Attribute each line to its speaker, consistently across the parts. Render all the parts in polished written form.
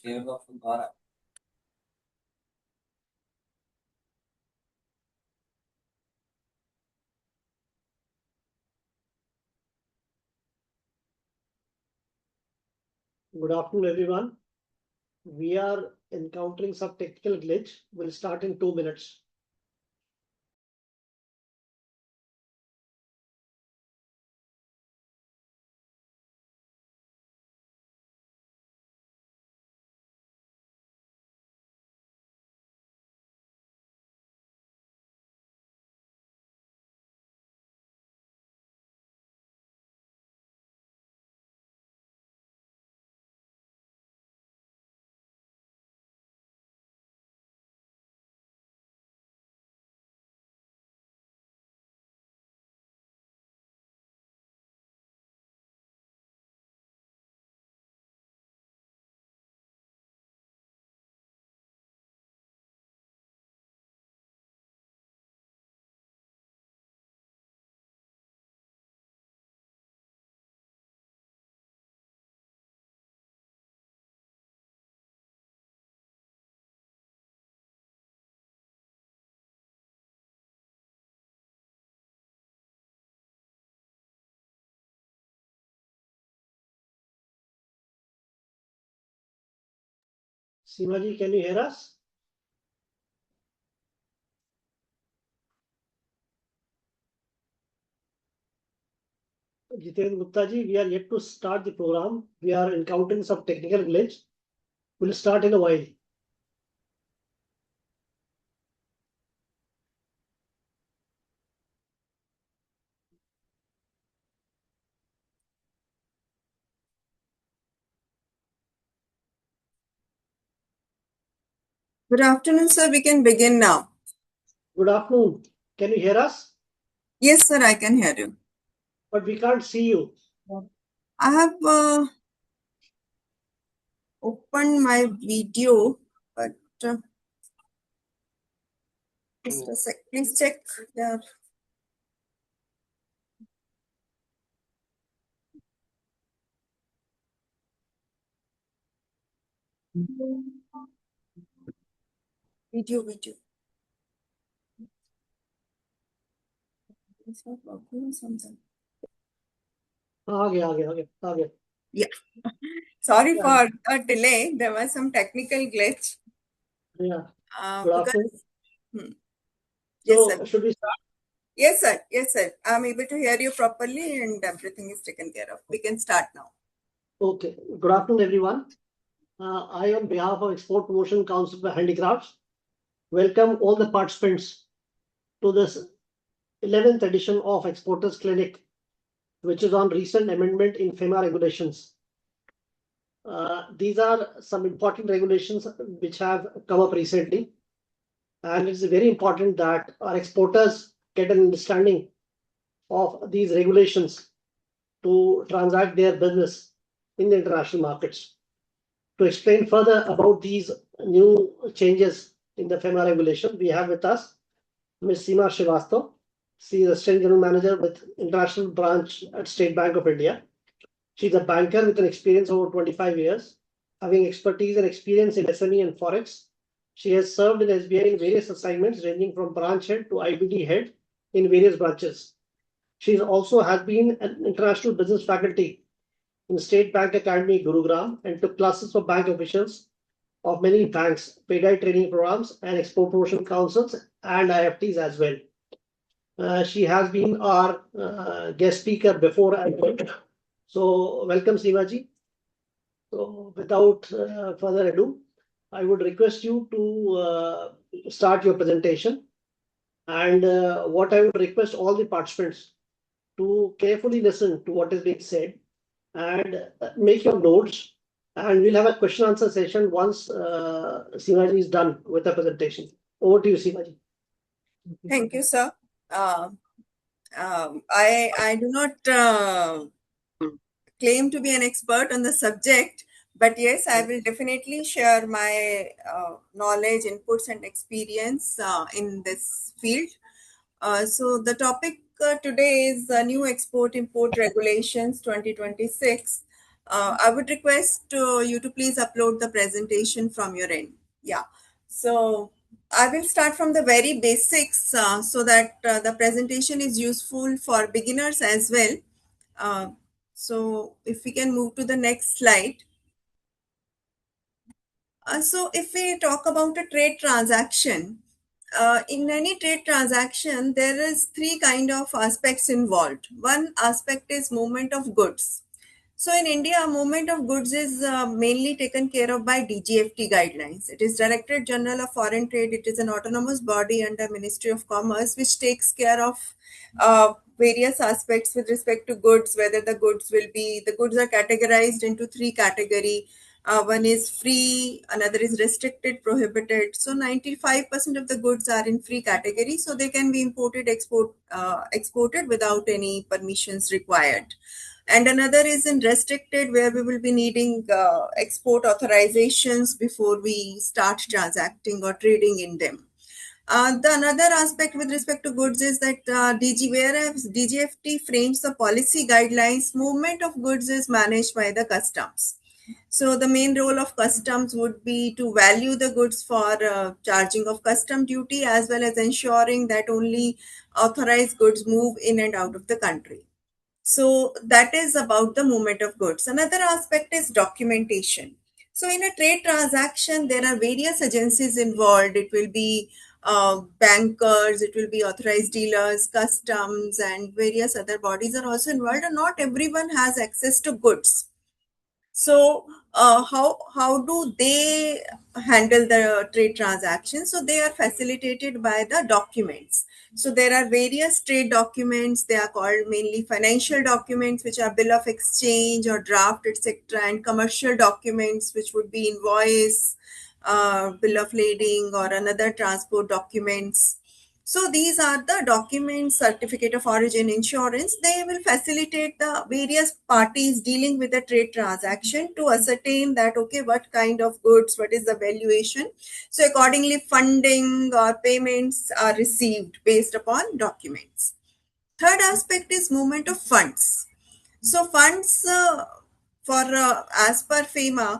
Speaker 1: Good afternoon, everyone. We are encountering some technical glitch. We'll start in 2 minutes. Seema ji, can you hear us? Jitendra Gupta ji, we are yet to start the program. We are encountering some technical glitch. We'll start in a while.
Speaker 2: Good afternoon, sir. We can begin now.
Speaker 1: Good afternoon. Can you hear us?
Speaker 2: Yes, sir, I can hear you.
Speaker 1: But we can't see you.
Speaker 2: I have opened my video, but just a sec. Please check there. Video. It's not working or something.
Speaker 1: आ गया.
Speaker 2: Yeah. Sorry for a delay. There was some technical glitch.
Speaker 1: Yeah. Good afternoon.
Speaker 2: Yes,
Speaker 1: So,
Speaker 2: sir.
Speaker 1: should we start?
Speaker 2: Yes, sir. I'm able to hear you properly and everything is taken care of. We can start now.
Speaker 1: Okay. Good afternoon, everyone. I, on behalf of Export Promotion Council for Handicrafts, welcome all the participants to this 11th edition of Exporters Clinic, which is on recent amendment in FEMA regulations. These are some important regulations which have come up recently, and it's very important that our exporters get an understanding of these regulations to transact their business in the international markets. To explain further about these new changes in the FEMA regulation, we have with us Ms. Seema Srivastava. She is Assistant General Manager with International Branch at State Bank of India. She's a banker with an experience of over 25 years, having expertise and experience in SME and Forex. She has served in SBI in various assignments ranging from branch head to IBD head in various branches. She also has been an international business faculty in State Bank Academy, Gurugram, and took classes for bank officials of many banks, paid training programs, and export promotion councils and IFTs as well. She has been our guest speaker before as well. So, welcome, Seema ji. So, without further ado, I would request you to start your presentation. And what I would request all the participants to carefully listen to what is being said and make your notes. And we'll have a question answer session once Seema ji is done with the presentation. Over to you, Seema ji.
Speaker 2: Thank you, sir. I do not claim to be an expert on the subject, but yes, I will definitely share my knowledge, inputs, and experience in this field. So the topic today is New Export-Import Regulations 2026. I would request you to please upload the presentation from your end. Yeah. So I will start from the very basics so that the presentation is useful for beginners as well. So if we can move to the next slide. So if we talk about a trade transaction, in any trade transaction, there is three kind of aspects involved. One aspect is movement of goods. So in India, movement of goods is mainly taken care of by DGFT guidelines. It is Directorate General of Foreign Trade. It is an autonomous body under Ministry of Commerce, which takes care of various aspects with respect to goods, whether the goods are categorized into three category. One is free, another is restricted, prohibited. So 95% of the goods are in free category, so they can be exported without any permissions required. And another is in restricted, where we will be needing export authorizations before we start transacting or trading in them. The another aspect with respect to goods is that whereas DGFT frames the policy guidelines, movement of goods is managed by the customs. So the main role of customs would be to value the goods for charging of custom duty, as well as ensuring that only authorized goods move in and out of the country. So that is about the movement of goods. Another aspect is documentation. So in a trade transaction, there are various agencies involved. It will be bankers, it will be authorized dealers, customs, and various other bodies are also involved. And not everyone has access to goods. So how do they handle the trade transactions? So they are facilitated by the documents. So there are various trade documents. They are called mainly financial documents, which are bill of exchange or draft, etc., and commercial documents, which would be invoice, bill of lading, or another transport documents. So these are the documents, certificate of origin, insurance. They will facilitate the various parties dealing with the trade transaction to ascertain that, okay, what kind of goods, what is the valuation. So accordingly, funding or payments are received based upon documents. Third aspect is movement of funds. So funds as per FEMA,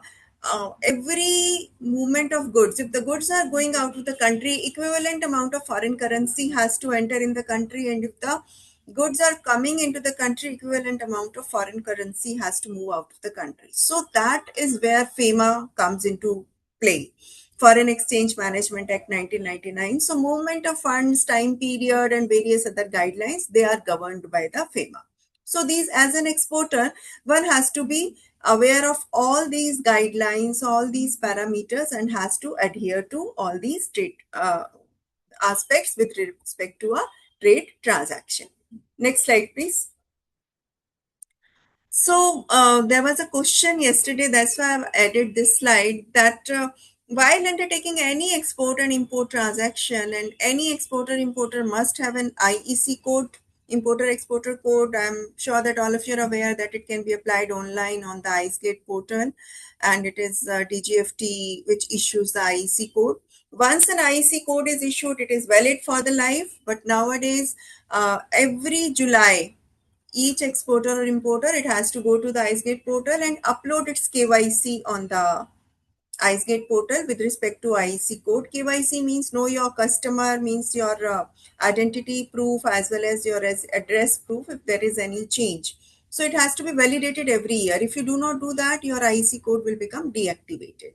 Speaker 2: every movement of goods, if the goods are going out of the country, equivalent amount of foreign currency has to enter in the country, and if the goods are coming into the country, equivalent amount of foreign currency has to move out of the country. So that is where FEMA comes into play. Foreign Exchange Management Act 1999. So movement of funds, time period, and various other guidelines, they are governed by the FEMA. So these, as an exporter, one has to be aware of all these guidelines, all these parameters, and has to adhere to all these trade aspects with respect to a trade transaction. Next slide, please. So there was a question yesterday, that's why I've added this slide, that while undertaking any export and import transaction, and any exporter importer must have an IEC code, importer exporter code. I'm sure that all of you are aware that it can be applied online on the IceGate portal, and it is DGFT which issues the IEC code. Once an IEC code is issued, it is valid for the life, but nowadays every July, each exporter or importer, it has to go to the IceGate portal and upload its KYC on the IceGate portal with respect to IEC code. KYC means know your customer, means your identity proof as well as your address proof if there is any change. So it has to be validated every year. If you do not do that, your IEC code will become deactivated.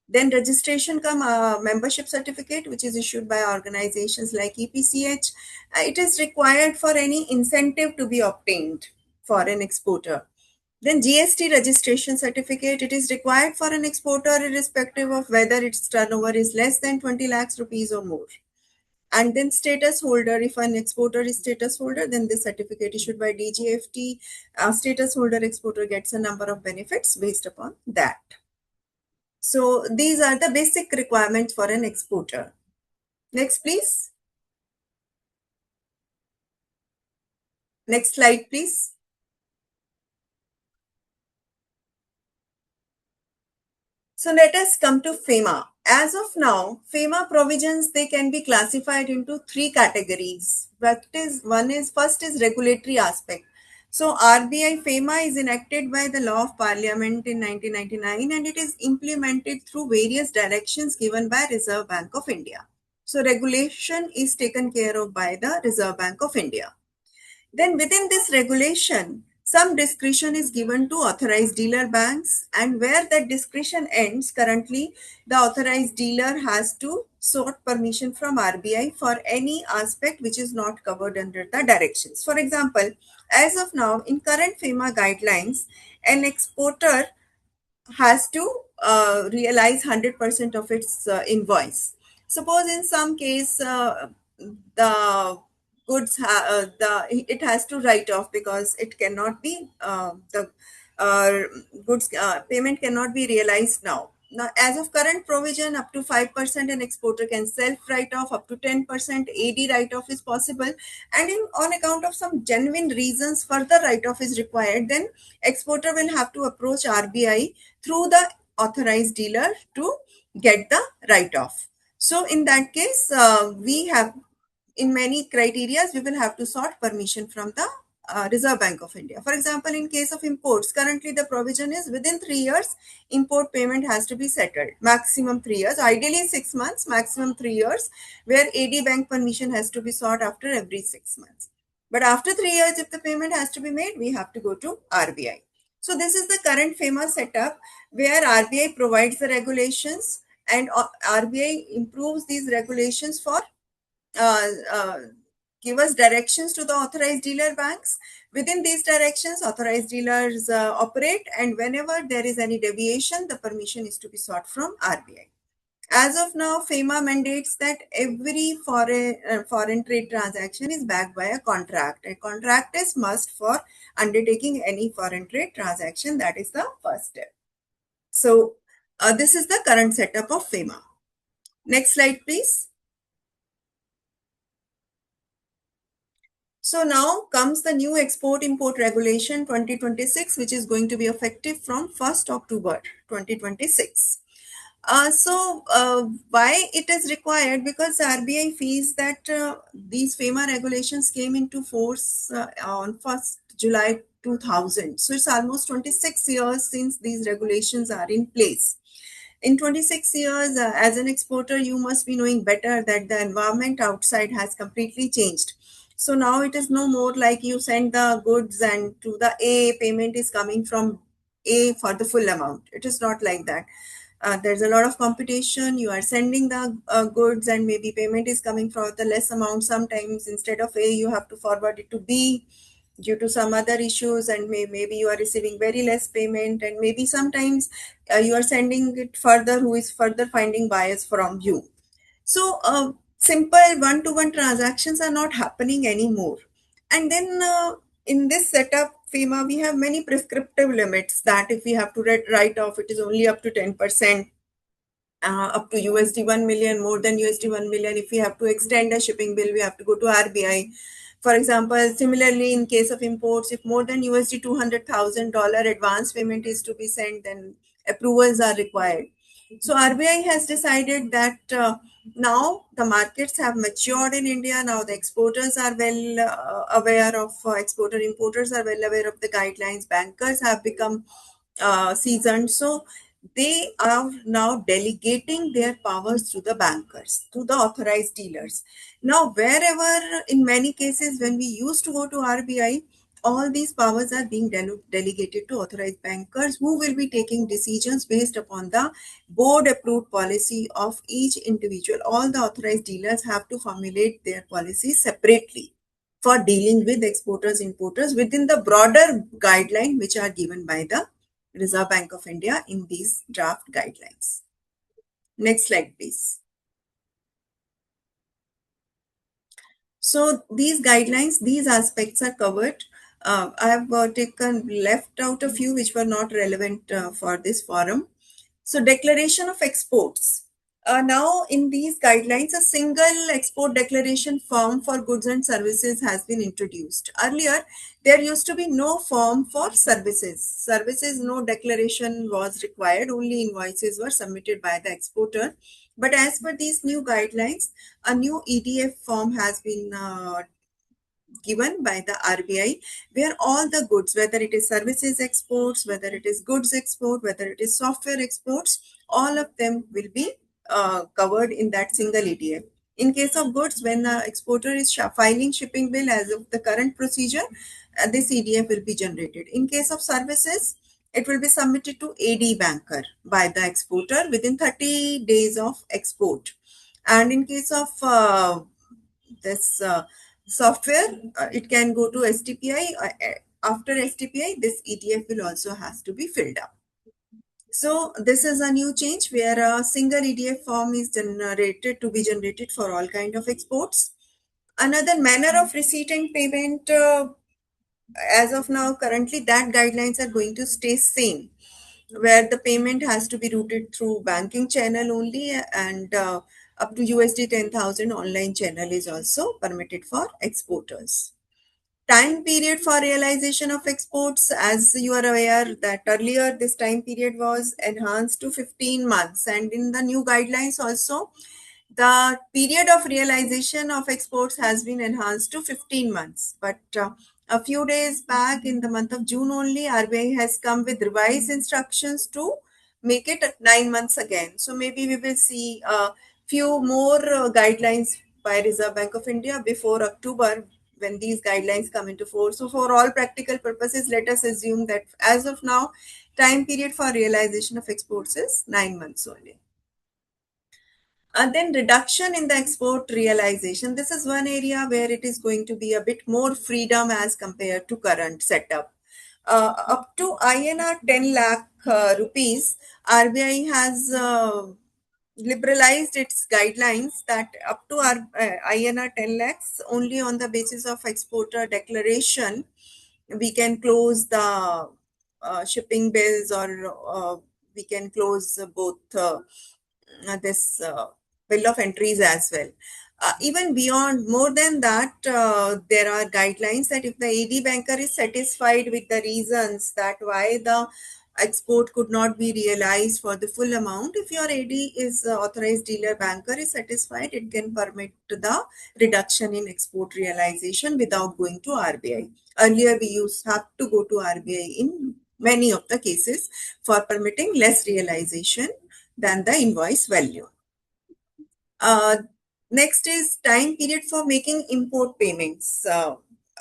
Speaker 2: Then registration membership certificate, which is issued by organizations like EPCH. It is required for any incentive to be obtained for an exporter. Then GST registration certificate, it is required for an exporter irrespective of whether its turnover is less than 20 lakhs rupees or more. And then status holder, if an exporter is status holder, then the certificate issued by DGFT, status holder exporter gets a number of benefits based upon that. So these are the basic requirements for an exporter. Next, please. Next slide, please. So let us come to FEMA. As of now, FEMA provisions, they can be classified into three categories. First is regulatory aspect. So RBI FEMA is enacted by the law of parliament in 1999 and it is implemented through various directions given by Reserve Bank of India. So regulation is taken care of by the Reserve Bank of India. Then within this regulation, some discretion is given to authorized dealer banks, and where that discretion ends, currently the authorized dealer has to sought permission from RBI for any aspect which is not covered under the directions. For example, as of now, in current FEMA guidelines, an exporter has to realize 100% of its invoice. Suppose in some case the it has to write off because it cannot be the uh, goods payment cannot be realized now. Now, as of current provision, up to 5% an exporter can self write off, up to 10% AD write off is possible. And on account of some genuine reasons, further write off is required, then exporter will have to approach RBI through the authorized dealer to get the write off. So, in that case, we have in many criterias, we will have to sought permission from the Reserve Bank of India. For example, in case of imports, currently the provision is within 3 years, import payment has to be settled. Maximum 3 years, ideally 6 months, maximum 3 years, where AD bank permission has to be sought after every 6 months. But after 3 years, if the payment has to be made, we have to go to RBI. So this is the current famous setup where RBI provides the regulations and RBI improves these regulations for uh, uh, give us directions to the authorized dealer banks. Within these directions, authorized dealers operate, and whenever there is any deviation, the permission is to be sought from RBI. As of now, FEMA mandates that every foreign trade transaction is backed by a contract. A contract is must for undertaking any foreign trade transaction. That is the first step. So, this is the current setup of FEMA. Next slide, please. So now comes the new export import regulation 2026, which is going to be effective from 1st October 2026. Why it is required? Because RBI feels that these FEMA regulations came into force on 1st July 2000. So it's almost 26 years since these regulations are in place. In 26 years, as an exporter, you must be knowing better that the environment outside has completely changed. So now it is no more like you send the goods and to the A, payment is coming from A for the full amount. It is not like that. There's a lot of competition. You are sending the goods and maybe payment is coming for the less amount. Sometimes instead of A, you have to forward it to B due to some other issues, and maybe you are receiving very less payment, and maybe sometimes you are sending it further, who is further finding buyers from you. So simple one-to-one transactions are not happening anymore. And then in this setup, FEMA, we have many prescriptive limits that if we have to write off, it is only up to 10%. Up to USD 1 million, more than USD 1 million. If we have to extend a shipping bill, we have to go to RBI. For example, similarly, in case of imports, if more than USD $200,000 advance payment is to be sent, then approvals are required. So RBI has decided that now the markets have matured in India. Now the exporters are well aware of exporter importers are well aware of the guidelines. Bankers have become seasoned. So they are now delegating their powers to the bankers, to the authorized dealers. Now, wherever in many cases when we used to go to RBI, all these powers are being delegated to authorized bankers who will be taking decisions based upon the board approved policy of each individual. All the authorized dealers have to formulate their policies separately for dealing with exporters, importers within the broader guideline which are given by the Reserve Bank of India in these draft guidelines. Next slide, please. So these guidelines, these aspects are covered. I have left out a few which were not relevant for this forum. So declaration of exports. Now in these guidelines, a single export declaration form for goods and services has been introduced. Earlier, there used to be no form for services. Services, no declaration was required. Only invoices were submitted by the exporter. But as per these new guidelines, a new EDF form has been given by the RBI, where all the goods, whether it is services exports, whether it is goods export, whether it is software exports, all of them will be covered in that single EDF. In case of goods, when the exporter is filing shipping bill as of the current procedure, this EDF will be generated. In case of services, it will be submitted to AD banker by the exporter within 30 days of export. And in case of this software, it can go to STPI. After STPI, this EDF will also has to be filled up. So this is a new change where a single EDF form is generated to be generated for all kind of exports. Another manner of receipt and payment, as of now, currently that guidelines are going to stay same, where the payment has to be routed through banking channel only, and up to USD 10,000 online channel is also permitted for exporters. Time period for realization of exports, as you are aware that earlier this time period was enhanced to 15 months, and in the new guidelines also the period of realization of exports has been enhanced to 15 months. But a few days back in the month of June only, RBI has come with revised instructions to make it 9 months again. So maybe we will see a few more guidelines by Reserve Bank of India before October, when these guidelines come into force. So for all practical purposes, let us assume that as of now, time period for realization of exports is 9 months only. And then reduction in the export realization. This is one area where it is going to be a bit more freedom as compared to current setup. Up to INR 10 lakh rupees, RBI has liberalized its guidelines that up to INR 10 lakhs, only on the basis of exporter declaration, we can close the shipping bills, or we can close both this bill of entries as well. Even beyond, more than that, there are guidelines that if the AD banker is satisfied with the reasons that why the export could not be realized for the full amount, if your AD is authorized dealer banker is satisfied, it can permit the reduction in export realization without going to RBI. Earlier, we used have to go to RBI in many of the cases for permitting less realization than the invoice value. Next is time period for making import payments.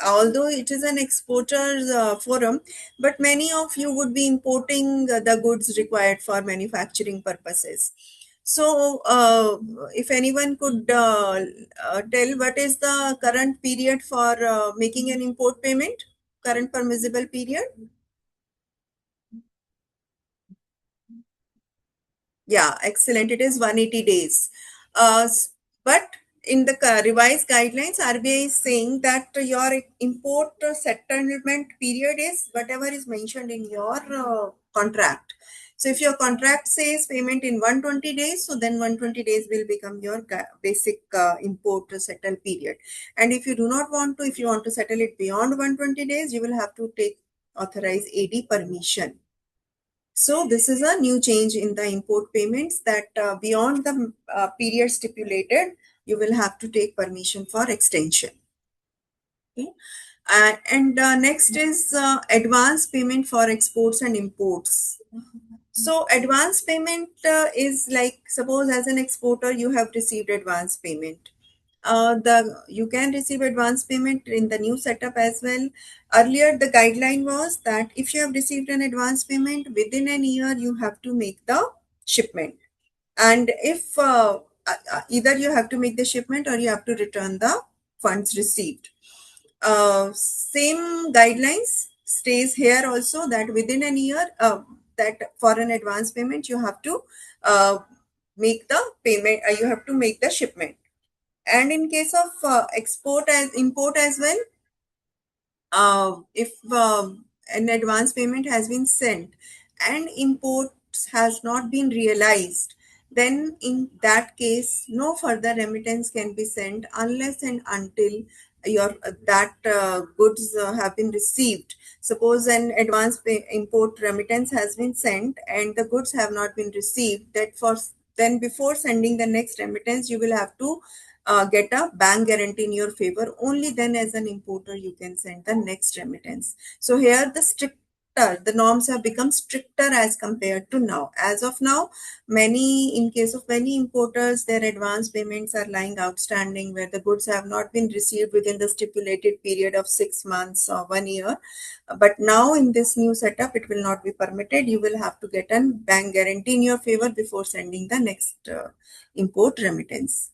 Speaker 2: Although it is an exporter's forum, but many of you would be importing the goods required for manufacturing purposes. So, if anyone could tell what is the current period for making an import payment, current permissible period? Yeah, excellent. It is 180 days. But in the revised guidelines, RBI is saying that your import settlement period is whatever is mentioned in your contract. So if your contract says payment in 120 days, so then 120 days will become your basic import settle period. And if you do not want to, if you want to settle it beyond 120 days, you will have to take authorized AD permission. So this is a new change in the import payments, that beyond the period stipulated, you will have to take permission for extension. Okay. And next is advance payment for exports and imports. So advance payment is like, suppose as an exporter, you have received advance payment. You can receive advance payment in the new setup as well. Earlier, the guideline was that if you have received an advance payment within an year, you have to make the shipment. And if either you have to make the shipment or you have to return the funds received. Same guidelines stays here also, that within a year, that for an advance payment, you have to make the payment, you have to make the shipment. And in case of export as import as well, if an advance payment has been sent and imports has not been realized, then in that case, no further remittance can be sent unless and until your that goods have been received. Suppose an advance import remittance has been sent and the goods have not been received, that for then before sending the next remittance, you will have to get a bank guarantee in your favor. Only then as an importer you can send the next remittance. So here the norms have become stricter as compared to now. As of now, in case of many importers, their advance payments are lying outstanding where the goods have not been received within the stipulated period of 6 months or 1 year. But now in this new setup, it will not be permitted. You will have to get a bank guarantee in your favor before sending the next import remittance.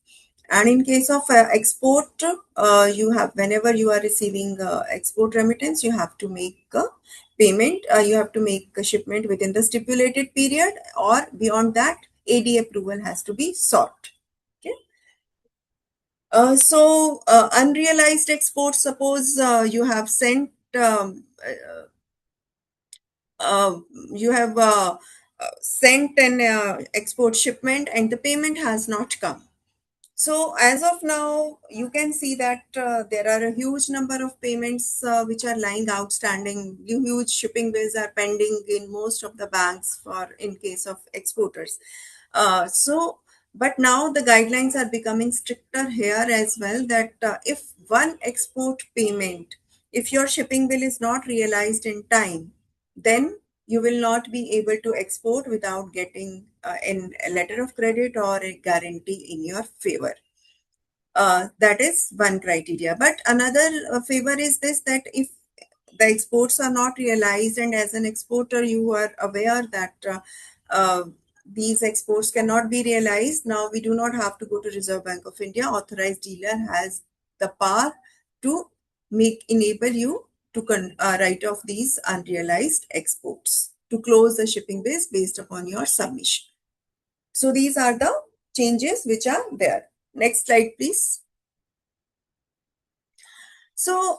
Speaker 2: And in case of export, you have, whenever you are receiving export remittance, you have to make a payment. You have to make a shipment within the stipulated period, or beyond that, AD approval has to be sought. Okay. Unrealized exports, suppose you have sent, you have sent an export shipment and the payment has not come. So as of now, you can see that there are a huge number of payments which are lying outstanding. Huge shipping bills are pending in most of the banks for in case of exporters. But now the guidelines are becoming stricter here as well, that if one export payment, if your shipping bill is not realized in time, then you will not be able to export without getting a letter of credit or a guarantee in your favor. That is one criteria. But another favor is this, that if the exports are not realized and as an exporter you are aware that uh, these exports cannot be realized, now we do not have to go to Reserve Bank of India. Authorized dealer has the power to enable you to write off these unrealized exports, to close the shipping base based upon your submission. So these are the changes which are there. Next slide, please. So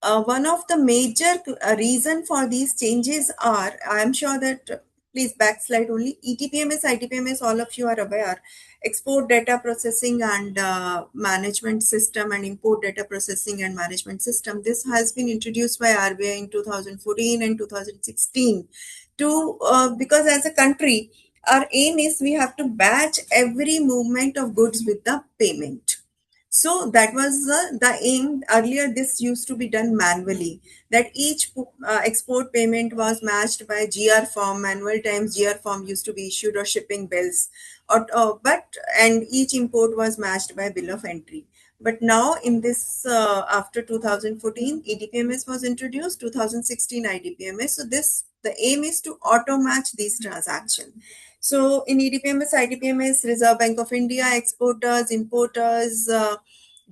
Speaker 2: one of the major reason for these changes are, I'm sure that, please backslide only, ETPMS, ITPMS, all of you are aware, export data processing and management system, and import data processing and management system. This has been introduced by RBI in 2014 and 2016 to, because as a country, our aim is we have to batch every movement of goods with the payment. So that was the aim. Earlier, this used to be done manually, that each export payment was matched by GR form. Manual times GR form used to be issued, or shipping bills, and each import was matched by bill of entry. But now in this, after 2014, EDPMS was introduced, 2016 IDPMS. So the aim is to auto match these transactions. So in EDPMS, IDPMS, Reserve Bank of India, exporters, importers,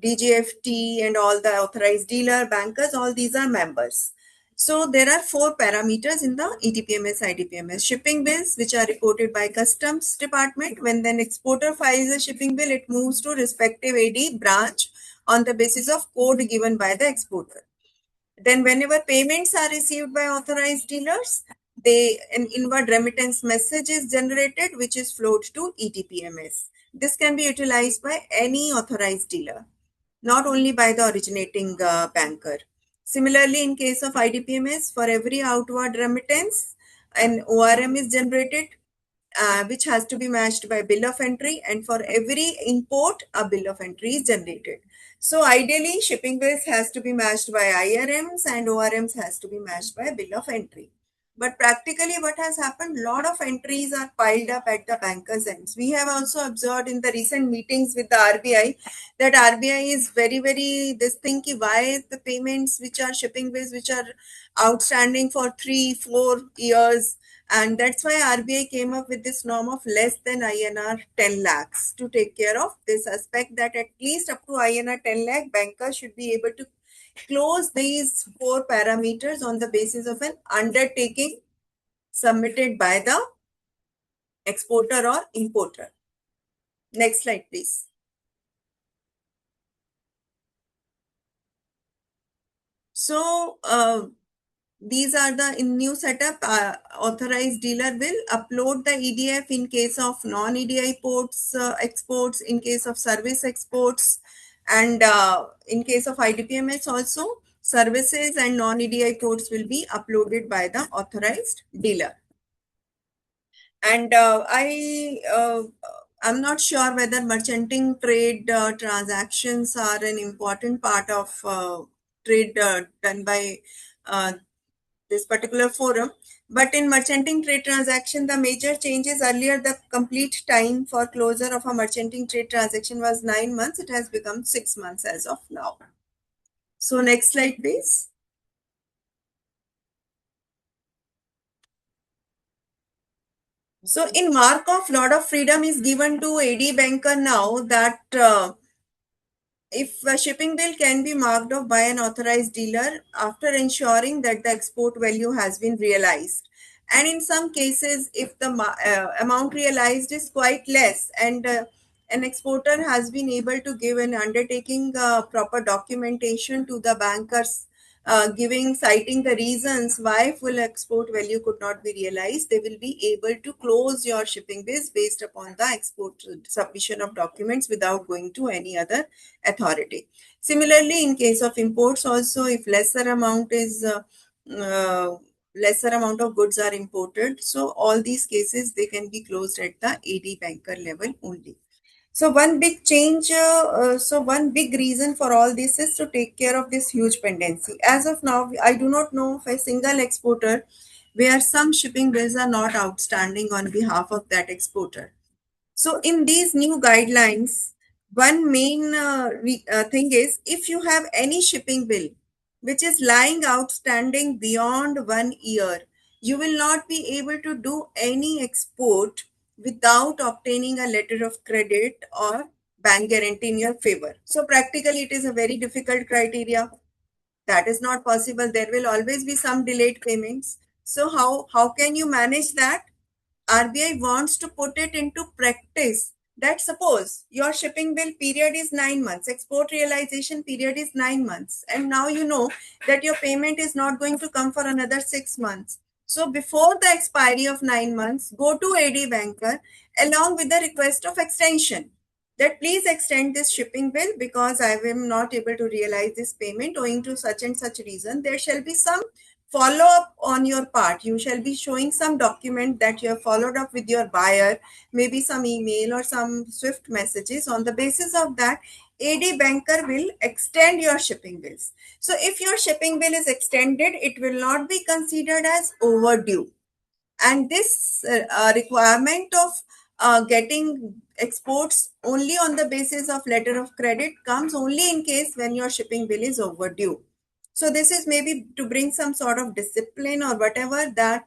Speaker 2: DGFT, and all the authorized dealer, bankers, all these are members. So there are 4 parameters in the EDPMS, IDPMS. Shipping bills, which are reported by Customs Department. When an exporter files a shipping bill, it moves to respective AD branch on the basis of code given by the exporter. Then whenever payments are received by authorized dealers, an inward remittance message is generated, which is flowed to ETPMS. This can be utilized by any authorized dealer, not only by the originating banker. Similarly, in case of IDPMS, for every outward remittance, an ORM is generated, which has to be matched by bill of entry, and for every import, a bill of entry is generated. So ideally, shipping bills has to be matched by IRMs and ORMs has to be matched by bill of entry. But practically what has happened, lot of entries are piled up at the bankers' ends. We have also observed in the recent meetings with the RBI that RBI is very, this thing ki why the payments which are shipping bills which are outstanding for 3-4 years, and that's why RBI came up with this norm of less than INR 10 lakhs to take care of this aspect, that at least up to INR 10 lakh, bankers should be able to close these 4 parameters on the basis of an undertaking submitted by the exporter or importer. Next slide, please. So, these are the in new setup. Authorized dealer will upload the EDF in case of non-EDI ports exports, in case of service exports, and in case of IDPMS also, services and non-EDI ports will be uploaded by the authorized dealer. And I'm not sure whether merchanting trade transactions are an important part of trade done by uh, this particular forum. But in merchanting trade transaction, the major changes earlier, the complete time for closure of a merchanting trade transaction was 9 months. It has become 6 months as of now. So next slide, please. So in mark of lot of freedom is given to AD banker now that if a shipping bill can be marked off by an authorized dealer after ensuring that the export value has been realized. And in some cases, if the amount realized is quite less and an exporter has been able to give an undertaking proper documentation to the bankers, giving citing the reasons why full export value could not be realized, they will be able to close your shipping bills based upon the export submission of documents without going to any other authority. Similarly, in case of imports also, if uh, lesser amount of goods are imported, so all these cases they can be closed at the AD banker level only. So one big reason for all this is to take care of this huge pendency. As of now, I do not know of a single exporter where some shipping bills are not outstanding on behalf of that exporter. So, in these new guidelines, one main thing is if you have any shipping bill which is lying outstanding beyond 1 year, you will not be able to do any export without obtaining a letter of credit or bank guarantee in your favor. So, practically, it is a very difficult criteria. That is not possible. There will always be some delayed payments. So, how can you manage that? RBI wants to put it into practice that suppose your shipping bill period is 9 months, export realization period is 9 months, and now you know that your payment is not going to come for another 6 months. So before the expiry of 9 months, go to AD banker along with the request of extension that please extend this shipping bill because I am not able to realize this payment owing to such and such reason. There shall be some follow up on your part. You shall be showing some document that you have followed up with your buyer, maybe some email or some swift messages. On the basis of that, AD banker will extend your shipping bills. So if your shipping bill is extended, it will not be considered as overdue. And this requirement of getting exports only on the basis of letter of credit comes only in case when your shipping bill is overdue. So this is maybe to bring some sort of discipline or whatever that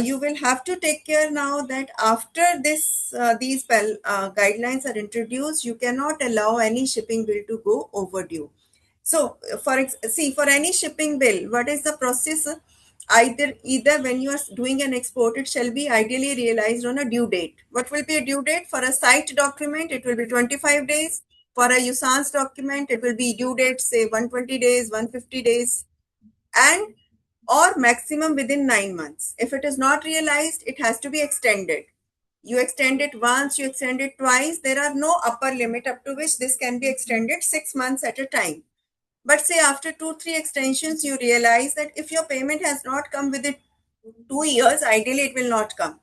Speaker 2: you will have to take care now that after this these guidelines are introduced, you cannot allow any shipping bill to go overdue. So see for any shipping bill, what is the process? Either when you are doing an export, it shall be ideally realized on a due date. What will be a due date? For a site document, it will be 25 days. For a USANS document, it will be due date, say 120 days, 150 days, and or maximum within 9 months. If it is not realized, it has to be extended. You extend it once, you extend it twice. There are no upper limit up to which this can be extended 6 months at a time. But say after 2, 3 extensions, you realize that if your payment has not come within 2 years, ideally it will not come.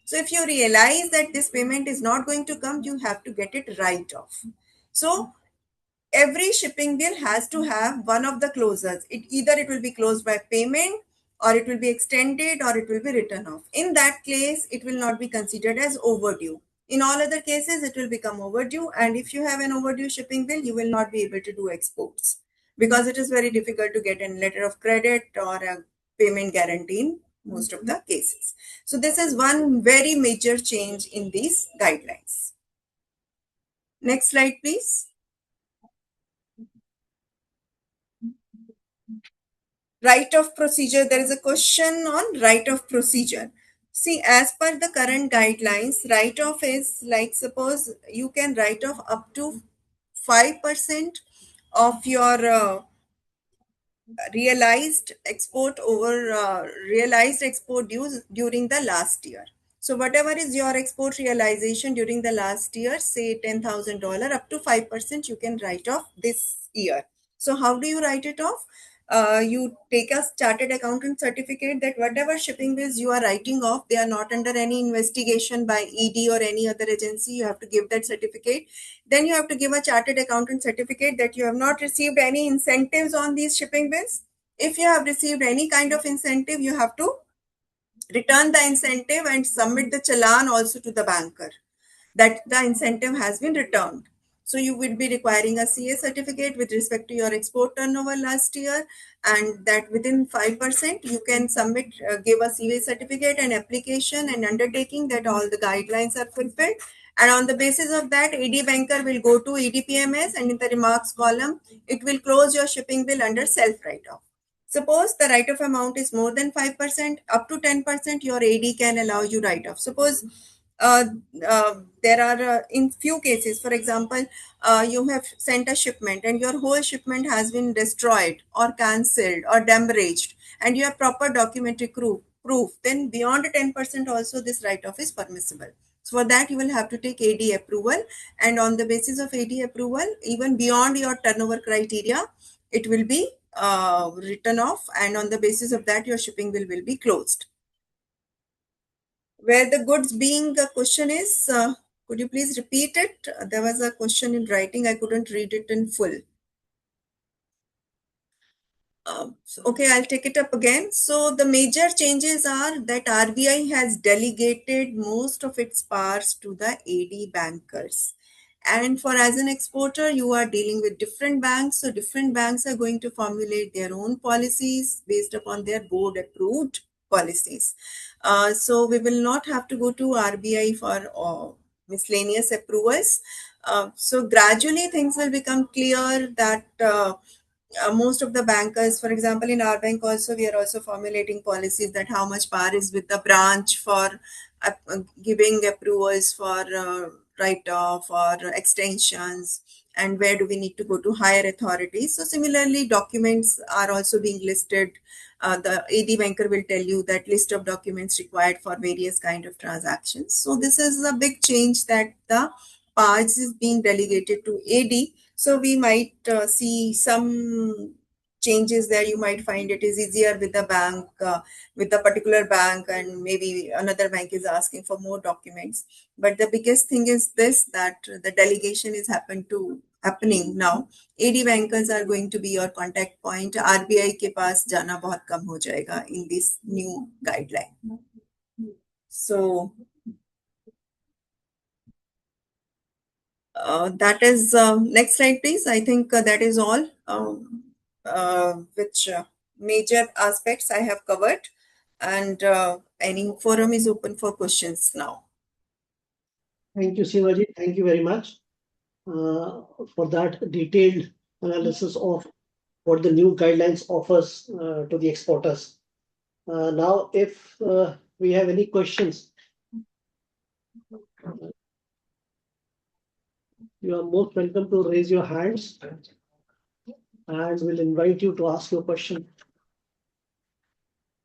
Speaker 2: So if you realize that this payment is not going to come, you have to get it right off. So every shipping bill has to have one of the closures. It will be closed by payment, or it will be extended, or it will be written off. In that case, it will not be considered as overdue. In all other cases, it will become overdue. And if you have an overdue shipping bill, you will not be able to do exports because it is very difficult to get a letter of credit or a payment guarantee in most of the cases. So this is one very major change in these guidelines. Next slide, please. Right of procedure. There is a question on right of procedure. See, as per the current guidelines, right of is like suppose you can write off up to 5% of your realized export dues during the last year. So whatever is your export realization during the last year, say $10,000, up to 5% you can write off this year. So how do you write it off? you take a chartered accountant certificate that whatever shipping bills you are writing off, they are not under any investigation by ED or any other agency. You have to give that certificate. Then you have to give a chartered accountant certificate that you have not received any incentives on these shipping bills. If you have received any kind of incentive, you have to return the incentive and submit the challan also to the banker that the incentive has been returned. So you will be requiring a CA certificate with respect to your export turnover last year, and that within 5% you can submit, give a CA certificate and application and undertaking that all the guidelines are fulfilled. And on the basis of that, AD banker will go to ADPMS, and in the remarks column, it will close your shipping bill under self write-off. Suppose the write-off amount is more than 5%, up to 10%, your AD can allow you write-off. Suppose uh, there are in few cases, for example, you have sent a shipment and your whole shipment has been destroyed or cancelled or damaged, and you have proper documentary proof, then beyond 10% also this write-off is permissible. So for that you will have to take AD approval, and on the basis of AD approval, even beyond your turnover criteria, it will be written off, and on the basis of that your shipping bill will be closed. Where the goods being the question is, could you please repeat it? There was a question in writing, I couldn't read it in full. Okay, I'll take it up again. So the major changes are that RBI has delegated most of its powers to the AD bankers. And for as an exporter, you are dealing with different banks. So different banks are going to formulate their own policies based upon their board approved policies. So we will not have to go to RBI for miscellaneous approvals. So gradually things will become clear that most of the bankers, for example, in our bank also, we are also formulating policies that how much power is with the branch for giving approvals for write-off or extensions, and where do we need to go to higher authorities. So similarly, documents are also being listed. The AD banker will tell you that list of documents required for various kind of transactions. So this is a big change that the powers is being delegated to AD. So we might see some changes there. You might find it is easier with the bank, with the particular bank, and maybe another bank is asking for more documents. But the biggest thing is this, that the delegation is happening now. AD bankers are going to be your contact point. RBI के पास जाना बहुत कम हो जाएगा in this new guideline. So that is next slide, please. I think that is all. Which major aspects I have covered, and any forum is open for questions now.
Speaker 1: Thank you, Sivaji. Thank you very much for that detailed analysis of what the new guidelines offers to the exporters. Now, if we have any questions, you are most welcome to raise your hands, and we'll invite you to ask your question.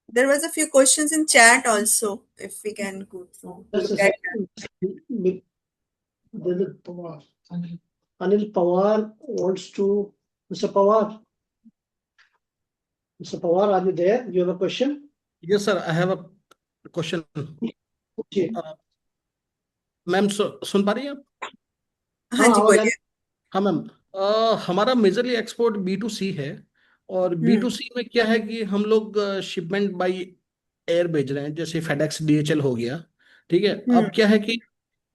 Speaker 2: There was a few questions in chat also, if we can go through.
Speaker 1: Just a
Speaker 2: look at
Speaker 1: second. Anil Pawar wants to. Mr. Pawar. Mr. Pawar, are you there? You have a question?
Speaker 3: Yes, sir. I have a question.
Speaker 1: Okay.
Speaker 3: Ma'am सुन पा रही हैं आप?
Speaker 2: हाँ जी, बोलिए.
Speaker 3: हाँ ma'am, हमारा majorly export B2C है, और B2C में क्या है कि हम लोग शिपमेंट बाय एयर भेज रहे हैं, जैसे फेडेक्स DHL हो गया. ठीक है. अब क्या है कि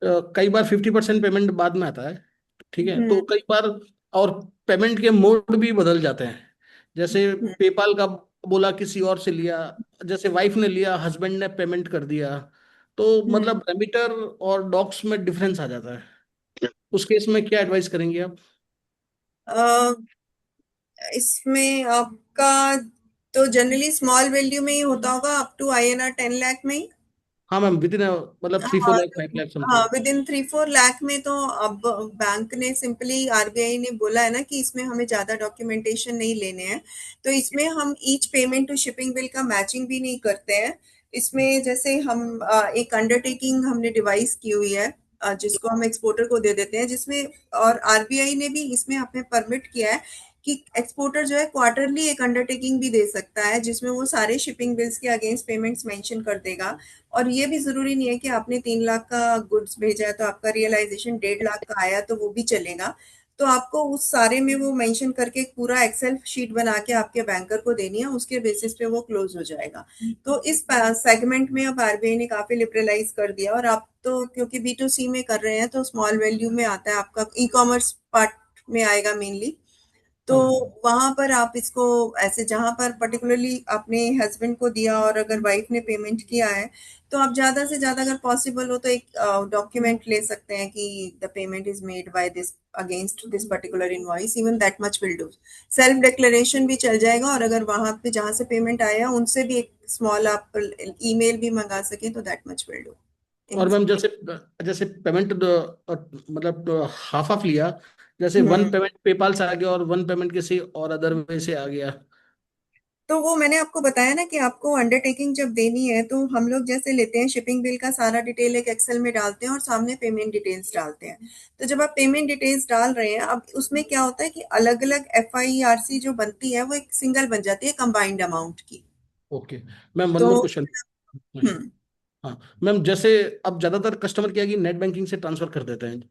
Speaker 3: कई बार 50% पेमेंट बाद में आता है. ठीक है. तो कई बार और पेमेंट के मोड भी बदल जाते हैं. जैसे पेपाल का बोला, किसी और से लिया, जैसे वाइफ ने लिया, हस्बैंड ने पेमेंट कर दिया, तो मतलब रेमिटर और डॉक्स में डिफरेंस आ जाता है. उस केस में क्या एडवाइस करेंगे आप?
Speaker 2: इसमें आपका तो जनरली स्मॉल वैल्यू में ही होता होगा, अप टू INR 10 लाख में ही.
Speaker 3: हाँ मैम, विद इन मतलब 3-4 लाख 5 लाख
Speaker 2: हाँ,
Speaker 3: समथिंग.
Speaker 2: विद इन 3-4 लाख में तो अब बैंक ने सिंपली, RBI ने बोला है ना कि इसमें हमें ज्यादा डॉक्यूमेंटेशन नहीं लेने हैं, तो इसमें हम each payment to shipping bill का मैचिंग भी नहीं करते हैं. इसमें जैसे हम एक अंडरटेकिंग हमने डिवाइस की हुई है, जिसको हम एक्सपोर्टर को दे देते हैं, जिसमें और RBI ने भी इसमें हमें परमिट किया है कि एक्सपोर्टर जो है क्वार्टरली एक अंडरटेकिंग भी दे सकता है जिसमें वो सारे शिपिंग बिल्स के अगेंस्ट पेमेंट्स मेंशन कर देगा। और ये भी जरूरी नहीं है कि आपने 3 लाख का गुड्स भेजा है तो आपका रियलाइजेशन 1.5 लाख का आया तो वो भी चलेगा। तो आपको उस सारे में वो मेंशन करके एक पूरा एक्सेल शीट बना के आपके बैंकर को देनी है, उसके बेसिस पे वो क्लोज हो जाएगा। तो इस सेगमेंट में अब आरबीआई ने काफी लिबरलाइज कर दिया। और आप तो क्योंकि B2C में कर रहे हैं तो स्मॉल वैल्यू में आता है, आपका ई कॉमर्स पार्ट में आएगा मेनली। तो वहां पर आप इसको ऐसे जहां पर पर्टिकुलरली अपने हस्बैंड को दिया और अगर वाइफ ने पेमेंट किया है तो आप ज्यादा से ज्यादा अगर पॉसिबल हो तो एक डॉक्यूमेंट ले सकते हैं कि the payment is made by this against this particular invoice, even that much will do. Self declaration भी चल जाएगा और अगर वहां पे जहां से पेमेंट आया उनसे भी एक स्मॉल आप ईमेल भी मंगा सके तो दैट मच विल डू।
Speaker 3: और मैम जैसे जैसे पेमेंट मतलब हाफ ऑफ लिया, जैसे वन
Speaker 2: हम्म
Speaker 3: पेमेंट पेपाल से आ गया और वन पेमेंट किसी और अदर वे से आ गया।
Speaker 2: तो वो मैंने आपको बताया ना कि आपको अंडरटेकिंग जब देनी है तो हम लोग जैसे लेते हैं शिपिंग बिल का सारा डिटेल एक एक्सेल में डालते हैं और सामने पेमेंट डिटेल्स डालते हैं। तो जब आप पेमेंट डिटेल्स डाल रहे हैं अब उसमें क्या होता है कि अलग अलग FIRC जो बनती है वो एक सिंगल बन जाती है कंबाइंड अमाउंट की।
Speaker 3: ओके मैम, वन
Speaker 2: तो
Speaker 3: मोर क्वेश्चन।
Speaker 2: हम्म
Speaker 3: हाँ मैम, जैसे अब ज्यादातर कस्टमर क्या है कि नेट बैंकिंग से ट्रांसफर कर देते हैं।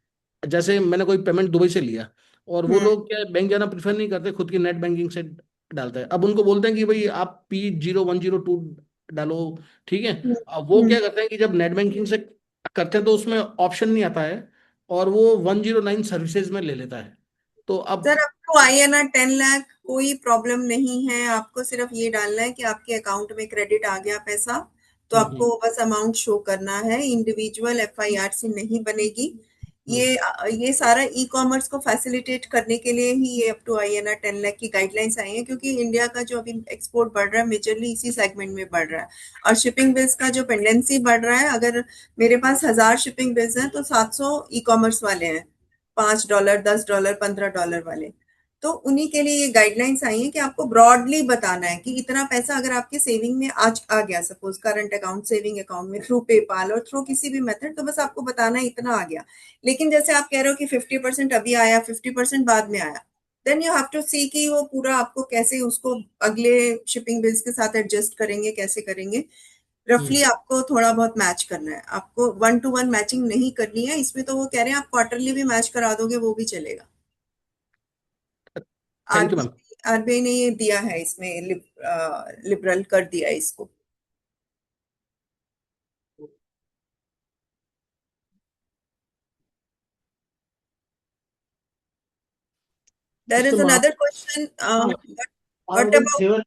Speaker 3: जैसे मैंने कोई पेमेंट दुबई से लिया और वो
Speaker 2: हम्म
Speaker 3: लोग क्या है, बैंक जाना प्रेफर नहीं करते, खुद की नेट बैंकिंग से डालते हैं। अब उनको बोलते हैं कि भाई आप P0102 डालो, ठीक है।
Speaker 2: हम्म
Speaker 3: अब वो
Speaker 2: हम्म।
Speaker 3: क्या करते हैं कि जब नेट बैंकिंग से करते हैं तो उसमें ऑप्शन नहीं आता है और वो 109 सर्विसेज में ले लेता है। तो अब
Speaker 2: सर आपको INR 10 लाख कोई प्रॉब्लम नहीं है, आपको सिर्फ ये डालना है कि आपके अकाउंट में क्रेडिट आ गया पैसा। तो
Speaker 3: हम्म
Speaker 2: आपको बस अमाउंट शो करना है, इंडिविजुअल FIRC नहीं बनेगी। ये
Speaker 3: हम्म
Speaker 2: ये सारा ई कॉमर्स को फैसिलिटेट करने के लिए ही ये अप टू INR 10 लाख की गाइडलाइंस आई है, क्योंकि इंडिया का जो अभी एक्सपोर्ट बढ़ रहा है मेजरली इसी सेगमेंट में बढ़ रहा है। और शिपिंग बिल्स का जो पेंडेंसी बढ़ रहा है, अगर मेरे पास 1000 शिपिंग बिल्स हैं तो 700 ई कॉमर्स वाले हैं, $5, $10, $15 वाले। तो उन्हीं के लिए ये गाइडलाइंस आई है कि आपको ब्रॉडली बताना है कि इतना पैसा अगर आपके सेविंग में आज आ गया, suppose current account saving account में थ्रू पेपाल और थ्रू किसी भी मेथड, तो बस आपको बताना है इतना आ गया। लेकिन जैसे आप कह रहे हो कि 50% अभी आया 50% बाद में आया, देन यू हैव टू सी कि वो पूरा आपको कैसे उसको अगले शिपिंग बिल्स के साथ एडजस्ट करेंगे, कैसे करेंगे। रफली
Speaker 3: हम्म।
Speaker 2: आपको थोड़ा बहुत मैच करना है, आपको 1 to 1 मैचिंग नहीं करनी है इसमें। तो वो कह रहे हैं आप क्वार्टरली भी मैच करा दोगे वो भी चलेगा।
Speaker 3: Thank you ma'am.
Speaker 2: आरबीआई ने ये दिया है इसमें लिबरल कर दिया है इसको। There
Speaker 1: Mr.
Speaker 2: Is
Speaker 1: Mahato,
Speaker 2: another question,
Speaker 1: I
Speaker 2: what
Speaker 1: would in
Speaker 2: about
Speaker 1: favor.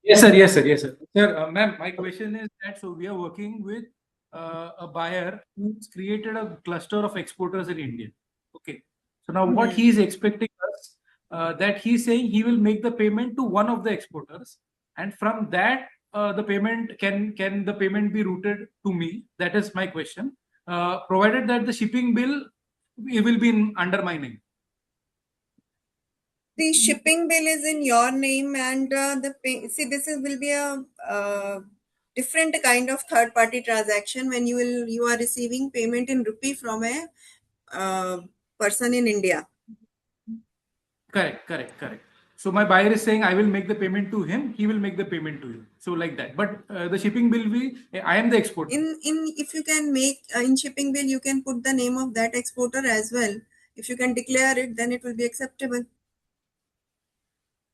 Speaker 4: Yes, sir. Yes, sir. Yes, sir. Sir, ma'am, my question is that so we are working with a buyer who's created a cluster of exporters in India. Okay. So now what he is expecting us, that he's saying he will make the payment to one of the exporters, and from that the payment can the payment be routed to me? That is my question. Provided that the shipping bill it will be under my name.
Speaker 2: the shipping bill is in your name and see this is will be a different kind of third party transaction when you are receiving payment in rupee from a uh, person in India.
Speaker 4: Correct, correct, correct. So my buyer is saying I will make the payment to him, he will make the payment to you. So like that. But the shipping bill will, I am the exporter.
Speaker 2: In if you can make in shipping bill you can put the name of that exporter as well. If you can declare it, then it will be acceptable.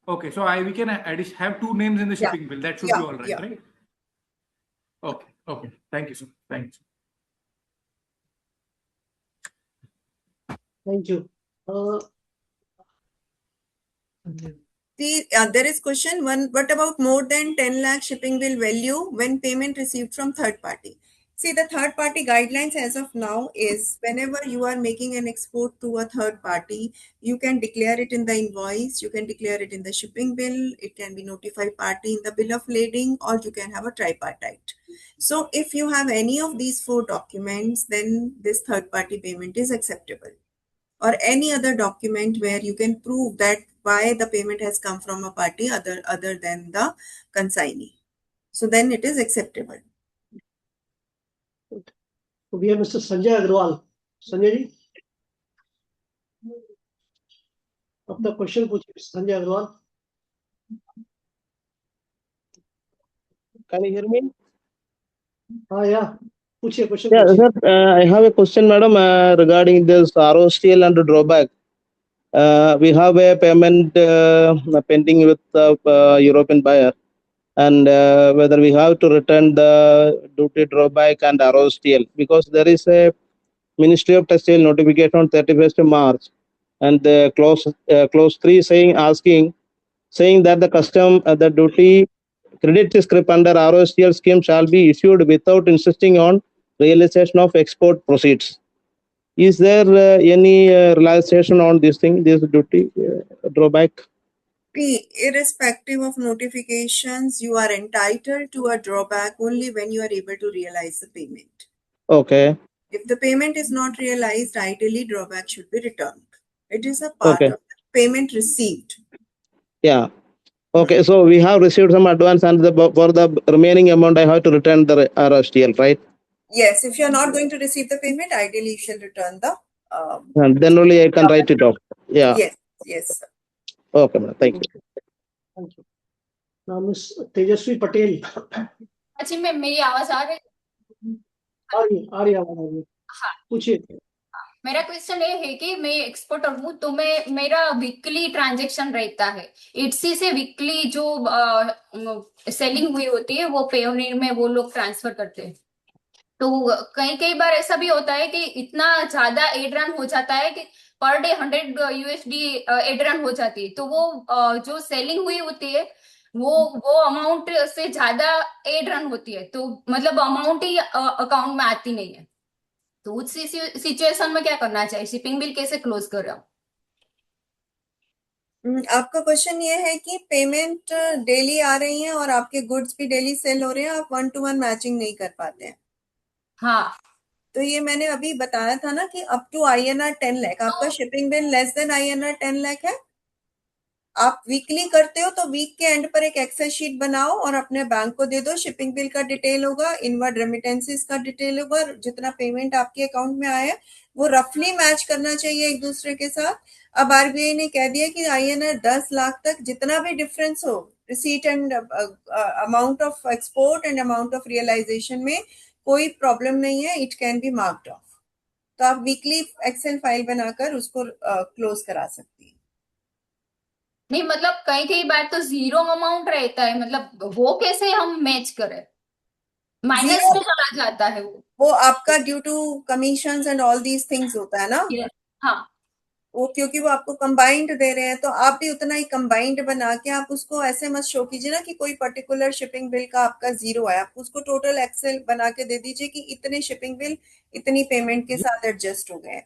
Speaker 4: Okay, so we can have two names in the
Speaker 2: Yeah,
Speaker 4: shipping bill. That should be all right,
Speaker 2: yeah.
Speaker 4: right? Okay, okay. Thank you, sir. Thank you.
Speaker 1: Thank you.
Speaker 2: There is question one. What about more than 10 lakh shipping bill value when payment received from third party? See, the third party guidelines as of now is whenever you are making an export to a third party, you can declare it in the invoice, you can declare it in the shipping bill, it can be notified party in the bill of lading, or you can have a tripartite. So if you have any of these 4 documents, then this third party payment is acceptable, or any other document where you can prove that why the payment has come from a party other than the consignee. So then it is acceptable.
Speaker 1: We have Mr. Sanjay Agrawal. Sanjay ji. अपना question पूछिए Sanjay Agarwal.
Speaker 5: Can you hear me?
Speaker 1: हाँ या पूछिए question
Speaker 5: Yeah,
Speaker 1: पूछिए.
Speaker 5: sir, I have a question, madam, regarding this ROSTL and drawback. We have a payment pending with the European buyer, and whether we have to return the duty drawback and ROSTL, because there is a Ministry of Textile notification on 31st March, and the clause 3 saying that the duty credit scrip under ROSTL scheme shall be issued without insisting on realization of export proceeds. Is there any realization on this duty drawback?
Speaker 2: Irrespective of notifications, you are entitled to a drawback only when you are able to realize the payment.
Speaker 5: Okay.
Speaker 2: If the payment is not realized, ideally drawback should be returned. It is a part
Speaker 5: Okay.
Speaker 2: of the payment received.
Speaker 5: Yeah. Okay. So we have received some advance, and for the remaining amount, I have to return the ROSTL, right?
Speaker 2: Yes, if you are not going to receive the payment, ideally you shall return the.
Speaker 5: And then only I can write it off. Yeah.
Speaker 2: Yes, yes.
Speaker 5: Okay, madam. Thank you.
Speaker 1: Thank you. Now Miss Tejaswi Patel.
Speaker 6: अच्छी में मेरी आवाज आ रही
Speaker 1: आ रही आवाज आ रही.
Speaker 6: हाँ
Speaker 1: पूछिए.
Speaker 6: मेरा क्वेश्चन ये है कि मैं एक्सपोर्टर हूँ तो मैं मेरा वीकली ट्रांजैक्शन रहता है इटसी से वीकली जो सेलिंग हुई होती है वो पेयोनियर में वो लोग ट्रांसफर करते हैं तो कई कई बार ऐसा भी होता है कि इतना ज्यादा एड रन हो जाता है कि per day 100 USD ad run हो जाती है तो वो जो सेलिंग हुई होती है वो अमाउंट से ज्यादा एड रन होती है तो मतलब अमाउंट ही अकाउंट में आती नहीं है तो उस सिचुएशन में क्या करना चाहिए शिपिंग बिल कैसे क्लोज कर रहा हूँ
Speaker 2: आपका क्वेश्चन ये है कि पेमेंट डेली आ रही है और आपके गुड्स भी डेली सेल हो रहे हैं आप 1-to-1 मैचिंग नहीं कर पाते हैं.
Speaker 6: हाँ
Speaker 2: तो ये मैंने अभी बताया था ना कि अप टू INR 10 लाख आपका shipping bill less than INR 10 lakh है. आप वीकली करते हो तो वीक के एंड पर एक एक्सेल शीट बनाओ और अपने बैंक को दे दो. शिपिंग बिल का डिटेल होगा, इनवर्ड रेमिटेंसेस का डिटेल होगा, जितना पेमेंट आपके अकाउंट में आया है वो रफली मैच करना चाहिए एक दूसरे के साथ. अब RBI ने कह दिया कि INR 10 लाख तक जितना भी डिफरेंस हो receipt and amount of export and amount of realisation में कोई प्रॉब्लम नहीं है. It can be marked off. तो आप वीकली एक्सेल फाइल बनाकर उसको क्लोज करा सकती है.
Speaker 6: नहीं मतलब कई कई बार तो जीरो अमाउंट रहता है मतलब वो कैसे हम मैच करें माइनस
Speaker 2: Zero-
Speaker 6: में चला जाता है
Speaker 2: वो आपका due to commissions and all these things होता है ना.
Speaker 6: हाँ
Speaker 2: वो क्योंकि वो आपको कंबाइंड दे रहे हैं तो आप भी उतना ही कंबाइंड बना के आप उसको ऐसे मत शो कीजिए ना कि कोई पर्टिकुलर शिपिंग बिल का आपका जीरो है. आप उसको टोटल एक्सेल बना के दे दीजिए कि इतने शिपिंग बिल इतनी पेमेंट के साथ एडजस्ट हो गए.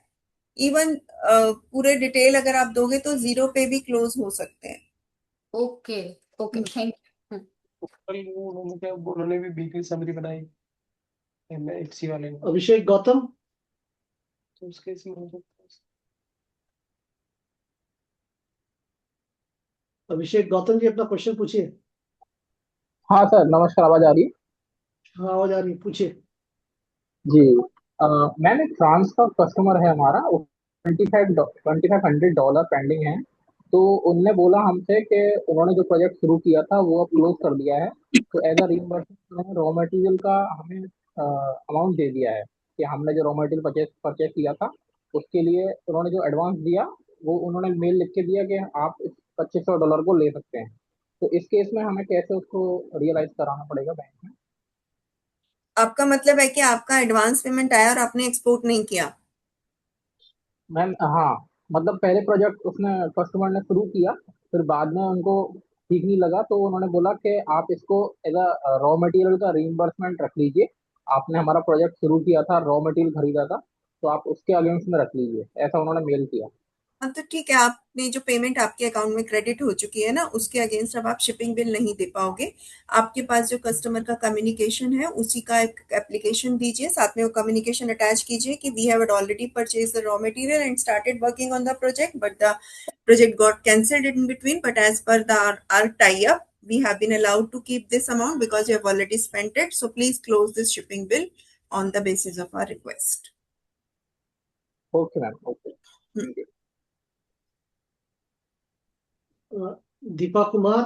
Speaker 2: इवन पूरे डिटेल अगर आप दोगे तो जीरो पे भी क्लोज हो सकते हैं.
Speaker 6: ओके ओके थैंक
Speaker 7: उन्होंने भी वीकली समरी बनाई एचसी वाले ने
Speaker 1: अभिषेक गौतम.
Speaker 7: तो उसके इसमें हो सकता है
Speaker 1: अभिषेक गौतम जी अपना क्वेश्चन पूछिए.
Speaker 8: हाँ सर नमस्कार आवाज आ रही है
Speaker 1: हाँ आवाज आ रही है. पूछिए.
Speaker 8: जी मैम एक फ्रांस का कस्टमर है हमारा $2,500 पेंडिंग है तो उनने बोला हमसे कि उन्होंने जो प्रोजेक्ट शुरू किया था वो अब क्लोज कर दिया है तो as a reimbursement raw material का हमें अमाउंट दे दिया है कि हमने जो रॉ मटेरियल परचेज किया था उसके लिए उन्होंने जो एडवांस दिया वो उन्होंने मेल लिख के दिया कि आप इस $2,500 को ले सकते हैं तो इस केस में हमें कैसे उसको रियलाइज कराना पड़ेगा बैंक में
Speaker 2: आपका मतलब है कि आपका एडवांस पेमेंट आया और आपने एक्सपोर्ट नहीं किया.
Speaker 8: मैम हाँ मतलब पहले प्रोजेक्ट उसने कस्टमर ने शुरू किया फिर बाद में उनको ठीक नहीं लगा तो उन्होंने बोला कि आप इसको एज अ रॉ मटेरियल का रीइंबर्समेंट रख लीजिए आपने हमारा प्रोजेक्ट शुरू किया था रॉ मटेरियल खरीदा था तो आप उसके अगेंस्ट में रख लीजिए ऐसा उन्होंने मेल किया.
Speaker 2: हाँ तो ठीक है. आपने जो पेमेंट आपके अकाउंट में क्रेडिट हो चुकी है ना उसके अगेंस्ट अब आप शिपिंग बिल नहीं दे पाओगे. आपके पास जो कस्टमर का कम्युनिकेशन है उसी का एक एप्लीकेशन दीजिए. साथ में वो कम्युनिकेशन अटैच कीजिए कि we have already purchase the raw material and started working on the project but the project got cancelled in between but as per our tie up we have been allowed to keep this amount because you have already spent it so please close this shipping bill on the basis of our request.
Speaker 8: Okay ma'am okay
Speaker 1: Deepa Kumar,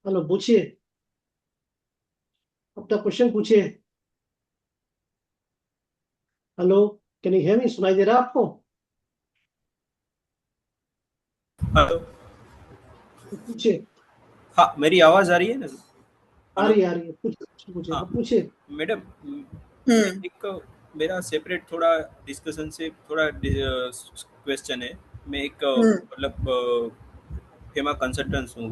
Speaker 1: hello, पूछिए, अपना question पूछिए। Hello, can you hear me? सुनाई दे रहा है आपको?
Speaker 9: Hello.
Speaker 1: पूछिए।
Speaker 9: हाँ, मेरी आवाज आ रही है ना?
Speaker 1: आ
Speaker 9: हेलो।
Speaker 1: रही है, आ रही है, पूछिए पूछिए,
Speaker 9: हाँ
Speaker 1: आप पूछिए।
Speaker 9: मैडम, मैं
Speaker 2: हम्म
Speaker 9: एक मेरा सेपरेट थोड़ा डिस्कशन से थोड़ा क्वेश्चन है। मैं एक
Speaker 2: हम्म
Speaker 9: मतलब फेमा कंसल्टेंट हूँ।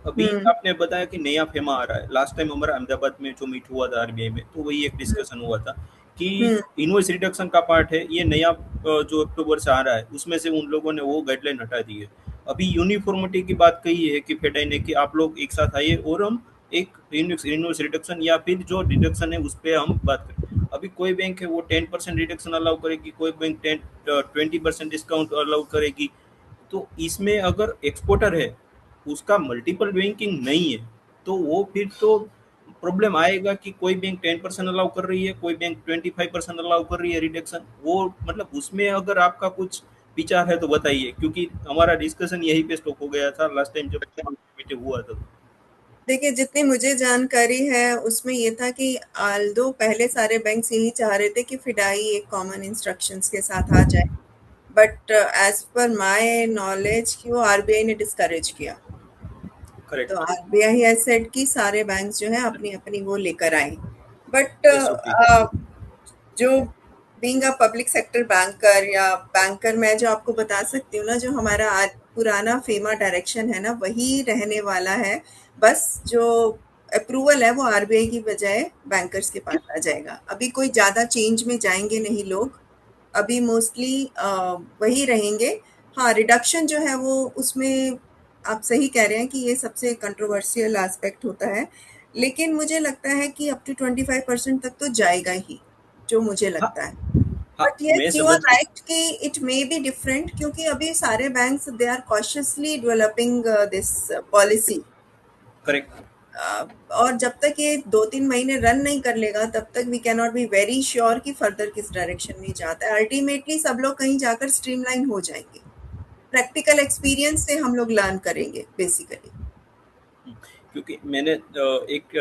Speaker 9: अभी
Speaker 2: हम्म
Speaker 9: आपने बताया कि नया फेमा आ रहा है। लास्ट टाइम हमारा अहमदाबाद में जो मीट हुआ था आरबीआई में, तो वही एक डिस्कशन हुआ था कि
Speaker 2: हम्म
Speaker 9: इनवॉइस रिडक्शन का पार्ट है ये नया जो अक्टूबर से आ रहा है, उसमें से उन लोगों ने वो गाइडलाइन हटा दी है। अभी यूनिफॉर्मिटी की बात कही है कि फेडाई ने कि आप लोग एक साथ आइए और हम एक इनवॉइस रिडक्शन या फिर जो रिडक्शन है उस पर हम बात करें। अभी कोई बैंक है वो 10% रिडक्शन अलाउ करेगी, कोई बैंक 20% डिस्काउंट अलाउ करेगी। तो इसमें अगर एक्सपोर्टर है उसका मल्टीपल बैंकिंग नहीं है, तो वो फिर तो प्रॉब्लम आएगा कि कोई बैंक 10% अलाउ कर रही है, कोई बैंक 25% अलाउ कर रही है रिडक्शन। वो मतलब उसमें अगर आपका कुछ विचार है तो बताइए, क्योंकि हमारा डिस्कशन यही पे स्टॉप हो गया था लास्ट टाइम जब मीटिंग हुआ था।
Speaker 2: देखिए, जितनी मुझे जानकारी है उसमें ये था कि आल्दो पहले सारे बैंक्स यही चाह रहे थे कि फिडाई एक कॉमन इंस्ट्रक्शंस के साथ आ जाए, but as per my knowledge कि वो आरबीआई ने डिस्करेज किया। तो
Speaker 9: करेक्ट।
Speaker 2: आरबीआई हैज सेड कि सारे बैंक्स जो है अपनी अपनी वो लेकर आए, बट
Speaker 9: एसओपी।
Speaker 2: जो being a public sector banker या बैंकर, मैं जो आपको बता सकती हूँ ना, जो हमारा आज पुराना फेमा डायरेक्शन है ना वही रहने वाला है। बस जो अप्रूवल है वो आरबीआई की बजाय बैंकर्स के पास आ जाएगा। अभी कोई ज्यादा चेंज में जाएंगे नहीं लोग, अभी मोस्टली वही रहेंगे। हाँ, रिडक्शन जो है वो उसमें आप सही कह रहे हैं कि ये सबसे कंट्रोवर्शियल एस्पेक्ट होता है, लेकिन मुझे लगता है कि अप टू 25% तक तो जाएगा ही, जो मुझे
Speaker 9: हाँ
Speaker 2: लगता है।
Speaker 9: हाँ,
Speaker 2: बट
Speaker 9: मैं
Speaker 2: यस, यू आर
Speaker 9: समझ गया।
Speaker 2: राइट कि इट मे बी डिफरेंट, क्योंकि अभी सारे banks they are cautiously developing this policy.
Speaker 9: Correct.
Speaker 2: और जब तक ये 2-3 महीने रन नहीं कर लेगा तब तक we can not be very sure कि फर्दर किस डायरेक्शन में जाता है। अल्टीमेटली सब लोग कहीं जाकर स्ट्रीमलाइन हो जाएंगे। प्रैक्टिकल एक्सपीरियंस से हम लोग लर्न करेंगे बेसिकली।
Speaker 9: क्योंकि मैंने एक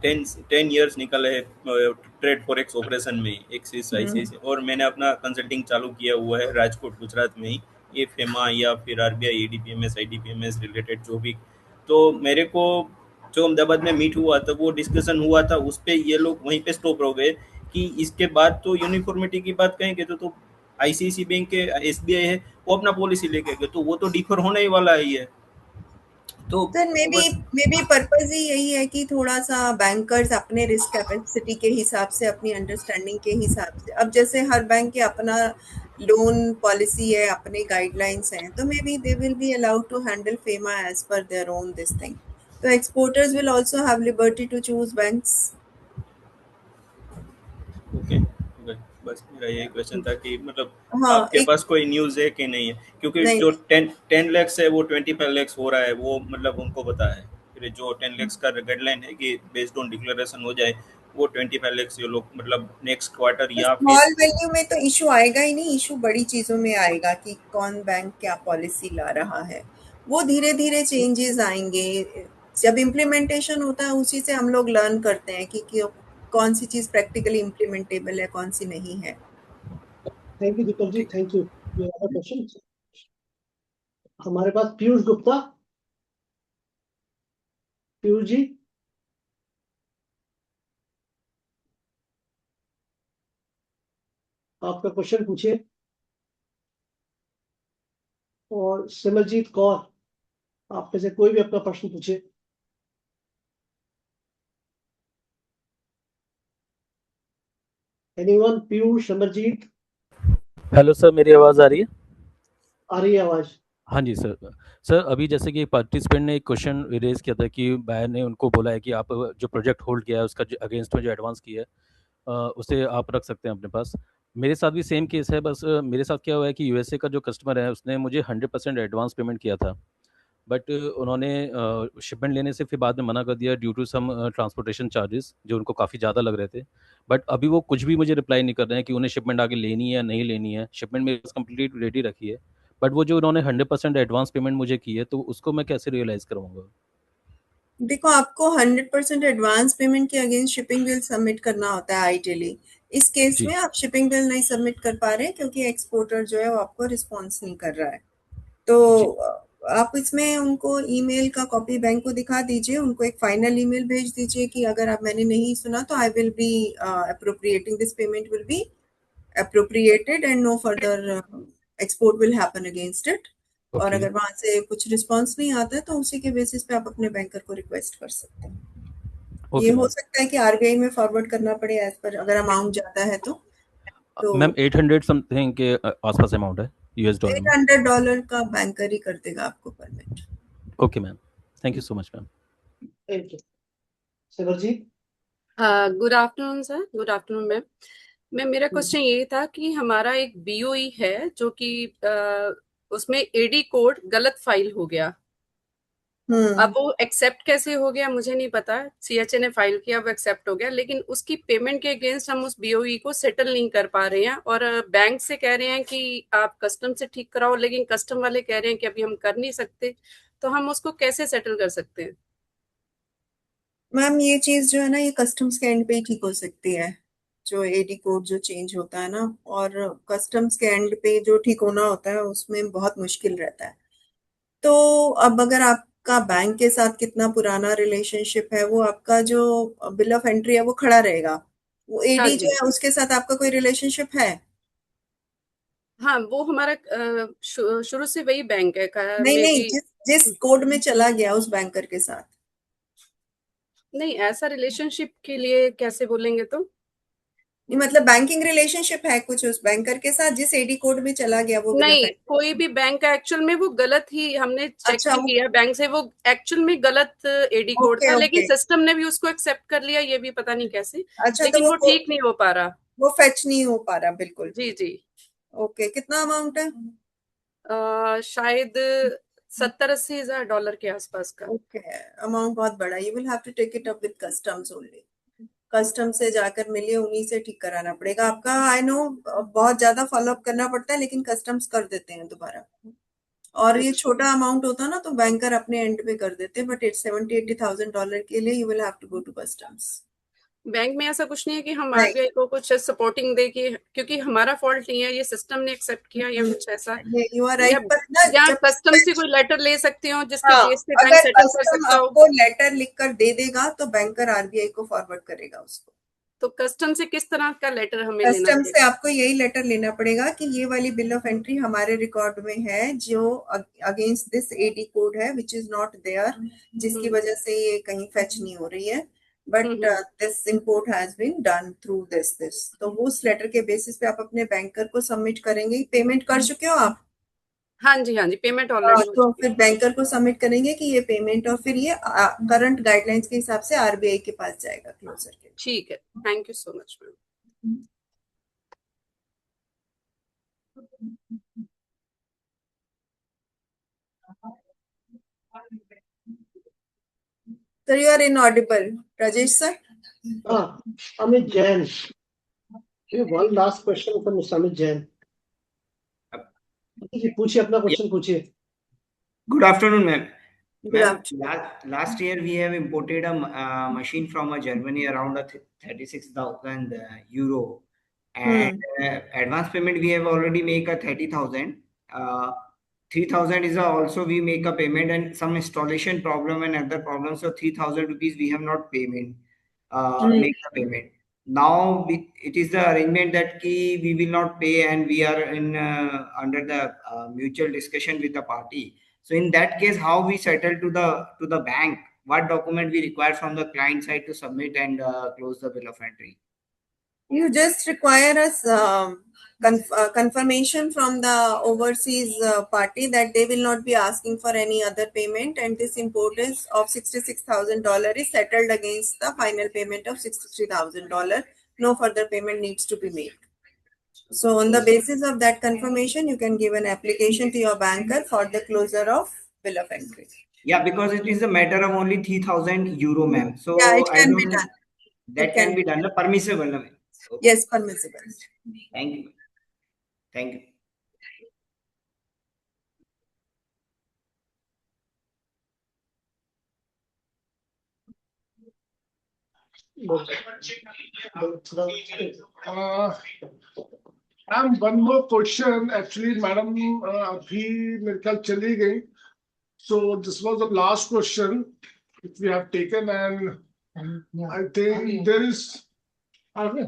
Speaker 9: 10 ईयर्स निकाले है ट्रेड फॉरेक्स ऑपरेशन में एक्सिस
Speaker 2: हम्म
Speaker 9: आईसीआईसी, और मैंने अपना कंसल्टिंग चालू किया हुआ है राजकोट गुजरात में ही। ये फेमा या फिर आरबीआई एडीपीएमएस आईडीपीएमएस रिलेटेड जो भी, तो मेरे को जो अहमदाबाद में मीट हुआ था वो डिस्कशन हुआ था, उस पर ये लोग वहीं पे स्टॉप हो गए कि इसके बाद तो यूनिफॉर्मिटी की बात कहेंगे तो आईसीआईसी बैंक के एसबीआई है वो अपना पॉलिसी लेके गए, तो वो तो डिफर होने ही वाला ही है। तो
Speaker 2: सर, मे बी
Speaker 9: बस।
Speaker 2: मे बी पर्पज ही यही है कि थोड़ा सा बैंकर्स अपने रिस्क कैपेसिटी के हिसाब से, अपनी अंडरस्टैंडिंग के हिसाब से, अब जैसे हर बैंक के अपना लोन पॉलिसी है, अपने गाइडलाइंस हैं, तो may be they will be allowed to handle FEMA as per their own this thing. तो exporters will also have liberty to choose banks.
Speaker 9: Okay okay. बस मेरा यही क्वेश्चन था कि मतलब
Speaker 2: हाँ,
Speaker 9: आपके
Speaker 2: एक
Speaker 9: पास कोई न्यूज़ है कि नहीं है, क्योंकि
Speaker 2: नहीं
Speaker 9: जो
Speaker 2: नहीं
Speaker 9: 10 लैक्स है वो 25 लैक्स हो रहा है, वो मतलब उनको पता है। फिर जो 10 लैक्स का गाइडलाइन है कि बेस्ड ऑन डिक्लेरेशन हो जाए, वो 25 लैक्स ये लोग मतलब नेक्स्ट क्वार्टर
Speaker 2: तो
Speaker 9: या फिर।
Speaker 2: स्मॉल वैल्यू में तो इशू आएगा ही नहीं, इशू बड़ी चीजों में आएगा कि कौन बैंक क्या पॉलिसी ला रहा है। वो धीरे धीरे चेंजेस आएंगे, जब इम्प्लीमेंटेशन होता है उसी से हम लोग लर्न करते हैं कि कौन सी चीज प्रैक्टिकली इम्प्लीमेंटेबल है, कौन सी नहीं है।
Speaker 1: थैंक यू दीपक जी,
Speaker 9: ठीक।
Speaker 1: Thank you. ये वाला क्वेश्चन हमारे पास पीयूष गुप्ता। पीयूष जी, आपका क्वेश्चन पूछिए। और सिमरजीत कौर, आप में से कोई भी अपना प्रश्न पूछिए। Anyone? Piyush, Simarjeet?
Speaker 10: Hello sir, मेरी आवाज़ आ रही है?
Speaker 1: आ रही है आवाज?
Speaker 10: हाँ जी सर। सर, अभी जैसे कि पार्टिसिपेंट ने एक क्वेश्चन रेज़ किया था कि बायर ने उनको बोला है कि आप जो प्रोजेक्ट होल्ड किया है उसका जो अगेंस्ट में जो एडवांस किया है उसे आप रख सकते हैं अपने पास। मेरे साथ भी सेम केस है, बस मेरे साथ क्या हुआ है कि यूएसए का जो कस्टमर है उसने मुझे 100% एडवांस पेमेंट किया था। बट उन्होंने शिपमेंट लेने से फिर बाद में मना कर दिया due to some transportation charges जो उनको काफ़ी ज़्यादा लग रहे थे। बट अभी वो कुछ भी मुझे रिप्लाई नहीं कर रहे हैं कि उन्हें शिपमेंट आगे लेनी है या नहीं लेनी है। शिपमेंट मेरे पास कंप्लीट रेडी रखी है, बट वो जो उन्होंने 100% एडवांस पेमेंट मुझे की है तो उसको मैं कैसे रियलाइज़ करवाऊंगा?
Speaker 2: देखो, आपको 100% एडवांस पेमेंट के अगेंस्ट शिपिंग बिल सबमिट करना होता है आइडियली। इस केस
Speaker 10: जी।
Speaker 2: में आप शिपिंग बिल नहीं सबमिट कर पा रहे क्योंकि एक्सपोर्टर जो है वो आपको रिस्पॉन्स नहीं कर रहा है। तो आप इसमें उनको ईमेल का कॉपी बैंक को दिखा दीजिए, उनको एक फाइनल ईमेल भेज दीजिए कि अगर आप मैंने नहीं सुना तो I will be appropriating this payment will be appropriated and no further export will happen against it। और
Speaker 10: Okay.
Speaker 2: अगर वहां से कुछ रिस्पांस नहीं आता है तो उसी के बेसिस पे आप अपने बैंकर को रिक्वेस्ट कर सकते हैं।
Speaker 10: Okay,
Speaker 2: ये हो
Speaker 10: मैम।
Speaker 2: सकता है कि आरबीआई में फॉरवर्ड करना पड़े एज पर, अगर अमाउंट ज्यादा है तो
Speaker 10: मैम 800 समथिंग के आसपास अमाउंट है यूएस डॉलर में।
Speaker 2: $800 का बैंकर ही कर देगा आपको permit.
Speaker 10: Okay ma'am, thank you so much ma'am.
Speaker 1: Thank you. Simarjeet.
Speaker 11: Good afternoon sir, good afternoon ma'am. मेरा क्वेश्चन ये था कि हमारा एक बीओई है जो कि उसमें एडी कोड गलत फाइल हो गया। अब वो एक्सेप्ट कैसे हो गया मुझे नहीं पता। सीएचए ने फाइल किया, वो एक्सेप्ट हो गया, लेकिन उसकी पेमेंट के अगेंस्ट हम उस बीओई को सेटल नहीं कर पा रहे हैं और बैंक से कह रहे हैं कि आप कस्टम से ठीक कराओ, लेकिन कस्टम वाले कह रहे हैं कि अभी हम कर नहीं सकते। तो हम उसको कैसे सेटल कर सकते हैं?
Speaker 2: मैम ये चीज जो है ना, ये कस्टम्स के एंड पे ही ठीक हो सकती है, जो एडी कोड जो चेंज होता है ना, और कस्टम्स के एंड पे जो ठीक होना होता है उसमें बहुत मुश्किल रहता है। तो अब अगर आपका बैंक के साथ कितना पुराना रिलेशनशिप है, वो आपका जो बिल ऑफ एंट्री है वो खड़ा रहेगा। वो
Speaker 11: हाँ
Speaker 2: एडी
Speaker 11: जी।
Speaker 2: जो है उसके साथ आपका कोई रिलेशनशिप है?
Speaker 11: हाँ, वो हमारा शुरू से वही बैंक है
Speaker 2: नहीं नहीं,
Speaker 11: maybe-
Speaker 2: जिस कोड में चला गया उस बैंकर के साथ।
Speaker 11: नहीं, ऐसा रिलेशनशिप के लिए कैसे बोलेंगे तो?
Speaker 2: नहीं, मतलब बैंकिंग रिलेशनशिप है कुछ उस बैंकर के साथ जिस एडी कोड में चला गया वो बिल ऑफ
Speaker 11: नहीं,
Speaker 2: एंट्री।
Speaker 11: कोई भी बैंक एक्चुअल में वो गलत ही, हमने चेक
Speaker 2: अच्छा,
Speaker 11: भी किया बैंक से, वो एक्चुअल में गलत एडी कोड था,
Speaker 2: ओके
Speaker 11: लेकिन
Speaker 2: ओके।
Speaker 11: सिस्टम ने भी उसको एक्सेप्ट कर लिया, ये भी पता नहीं कैसे।
Speaker 2: अच्छा, तो
Speaker 11: लेकिन वो ठीक नहीं हो पा रहा।
Speaker 2: वो फेच नहीं हो पा रहा बिल्कुल।
Speaker 11: जी जी।
Speaker 2: ओके, कितना अमाउंट है?
Speaker 11: शायद 70-80 हजार डॉलर के आसपास का।
Speaker 2: ओके, अमाउंट बहुत बड़ा। You will have to take it up with customs only. Custom से जाकर मिलिए, उन्हीं से ठीक कराना पड़ेगा आपका। आई नो बहुत ज्यादा फॉलोअप करना पड़ता है, लेकिन कस्टम्स कर देते हैं दोबारा। और ये छोटा अमाउंट होता ना तो बैंकर अपने एंड पे कर देते, बट इट्स $70,000-80,000 के लिए you will have to go to customs.
Speaker 11: Bank में ऐसा कुछ नहीं है कि हम
Speaker 2: नहीं।
Speaker 11: आरबीआई को कुछ सपोर्टिंग दे कि क्योंकि हमारा फॉल्ट नहीं है, ये सिस्टम ने एक्सेप्ट किया या कुछ ऐसा,
Speaker 2: यू आर राइट, पर ना
Speaker 11: या
Speaker 2: जब
Speaker 11: कस्टम से कोई लेटर ले सकते हो जिसके
Speaker 2: हाँ,
Speaker 11: बेस पे बैंक
Speaker 2: अगर
Speaker 11: सेटल कर
Speaker 2: कस्टम
Speaker 11: सकता हो?
Speaker 2: आपको लेटर लिखकर दे देगा तो बैंकर आरबीआई को फॉरवर्ड करेगा उसको।
Speaker 11: तो कस्टम से किस तरह का लेटर हमें लेना
Speaker 2: कस्टम से
Speaker 11: पड़ेगा?
Speaker 2: आपको यही लेटर लेना पड़ेगा कि ये वाली बिल ऑफ एंट्री हमारे रिकॉर्ड में है, जो अगेंस्ट दिस एडी कोड है विच इज नॉट देयर, जिसकी वजह से ये कहीं फेच नहीं हो रही है, but this import has been done through this. तो वो उस लेटर के बेसिस पे आप अपने बैंकर को सबमिट करेंगे। पेमेंट कर चुके हो आप?
Speaker 11: हाँ जी, हाँ जी, पेमेंट ऑलरेडी हो
Speaker 2: तो
Speaker 11: चुकी
Speaker 2: फिर बैंकर को सबमिट करेंगे कि ये पेमेंट, और फिर ये करंट गाइडलाइंस के हिसाब से आरबीआई के पास जाएगा क्लोजर के।
Speaker 11: ठीक है, thank you so much ma'am.
Speaker 2: Sir, you are inaudible. Rajesh sir?
Speaker 1: Amit Jain. We have one last question from Mr. Amit Jain. पूछिए, अपना क्वेश्चन पूछिए।
Speaker 12: Good afternoon, ma'am.
Speaker 2: Good
Speaker 12: Ma'am,
Speaker 2: afternoon.
Speaker 12: last year we have imported a machine from Germany around 36,000 euro, and advance payment we have already make a 30,000. 3,000 is also we make a payment, and some installation problem and other problems. So 3,000 rupees we have not payment. Make the payment. Now it is the arrangement that we will not pay, and we are in under the mutual discussion with the party. So in that case, how we settle to the bank? What document we require from the client side to submit and close the bill of entry?
Speaker 2: You just require us confirmation from the overseas party that they will not be asking for any other payment, and this import is of $66,000 is settled against the final payment of $63,000. No further payment needs to be made. So on the basis of that confirmation, you can give an application to your banker for the closure of bill of entry.
Speaker 12: Yeah, because it is a matter of only 3,000 euro, ma'am. So
Speaker 2: Yeah, it
Speaker 12: I
Speaker 2: can be
Speaker 12: don't.
Speaker 2: done.
Speaker 12: That
Speaker 2: It
Speaker 12: can
Speaker 2: can
Speaker 12: be done. Permissible, no, ma'am. Okay.
Speaker 2: Yes, permissible.
Speaker 12: Thank you. Thank you.
Speaker 13: Ma'am one more question actually madam अभी मेरे ख्याल चली गई so this was the last question which we have taken and I think there is आगे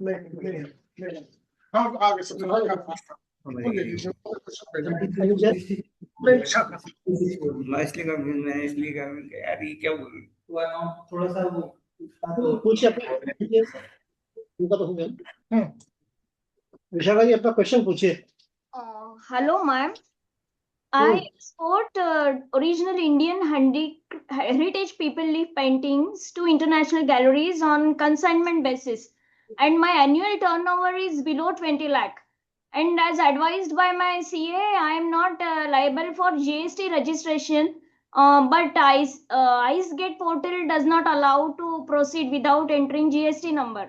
Speaker 12: मैं इसलिए confused, मैंने इसलिए कहा यार ये क्या बोल
Speaker 1: थोड़ा सा वो पूछिए अपना उनका तो हो गया विशाखा जी अपना क्वेश्चन पूछिए
Speaker 14: Hello, ma'am. I export original Indian heritage people leaf paintings to international galleries on consignment basis, and my annual turnover is below 20 lakh. And as advised by my CA, I am not liable for GST registration, but ICE Gate portal does not allow to proceed without entering GST number.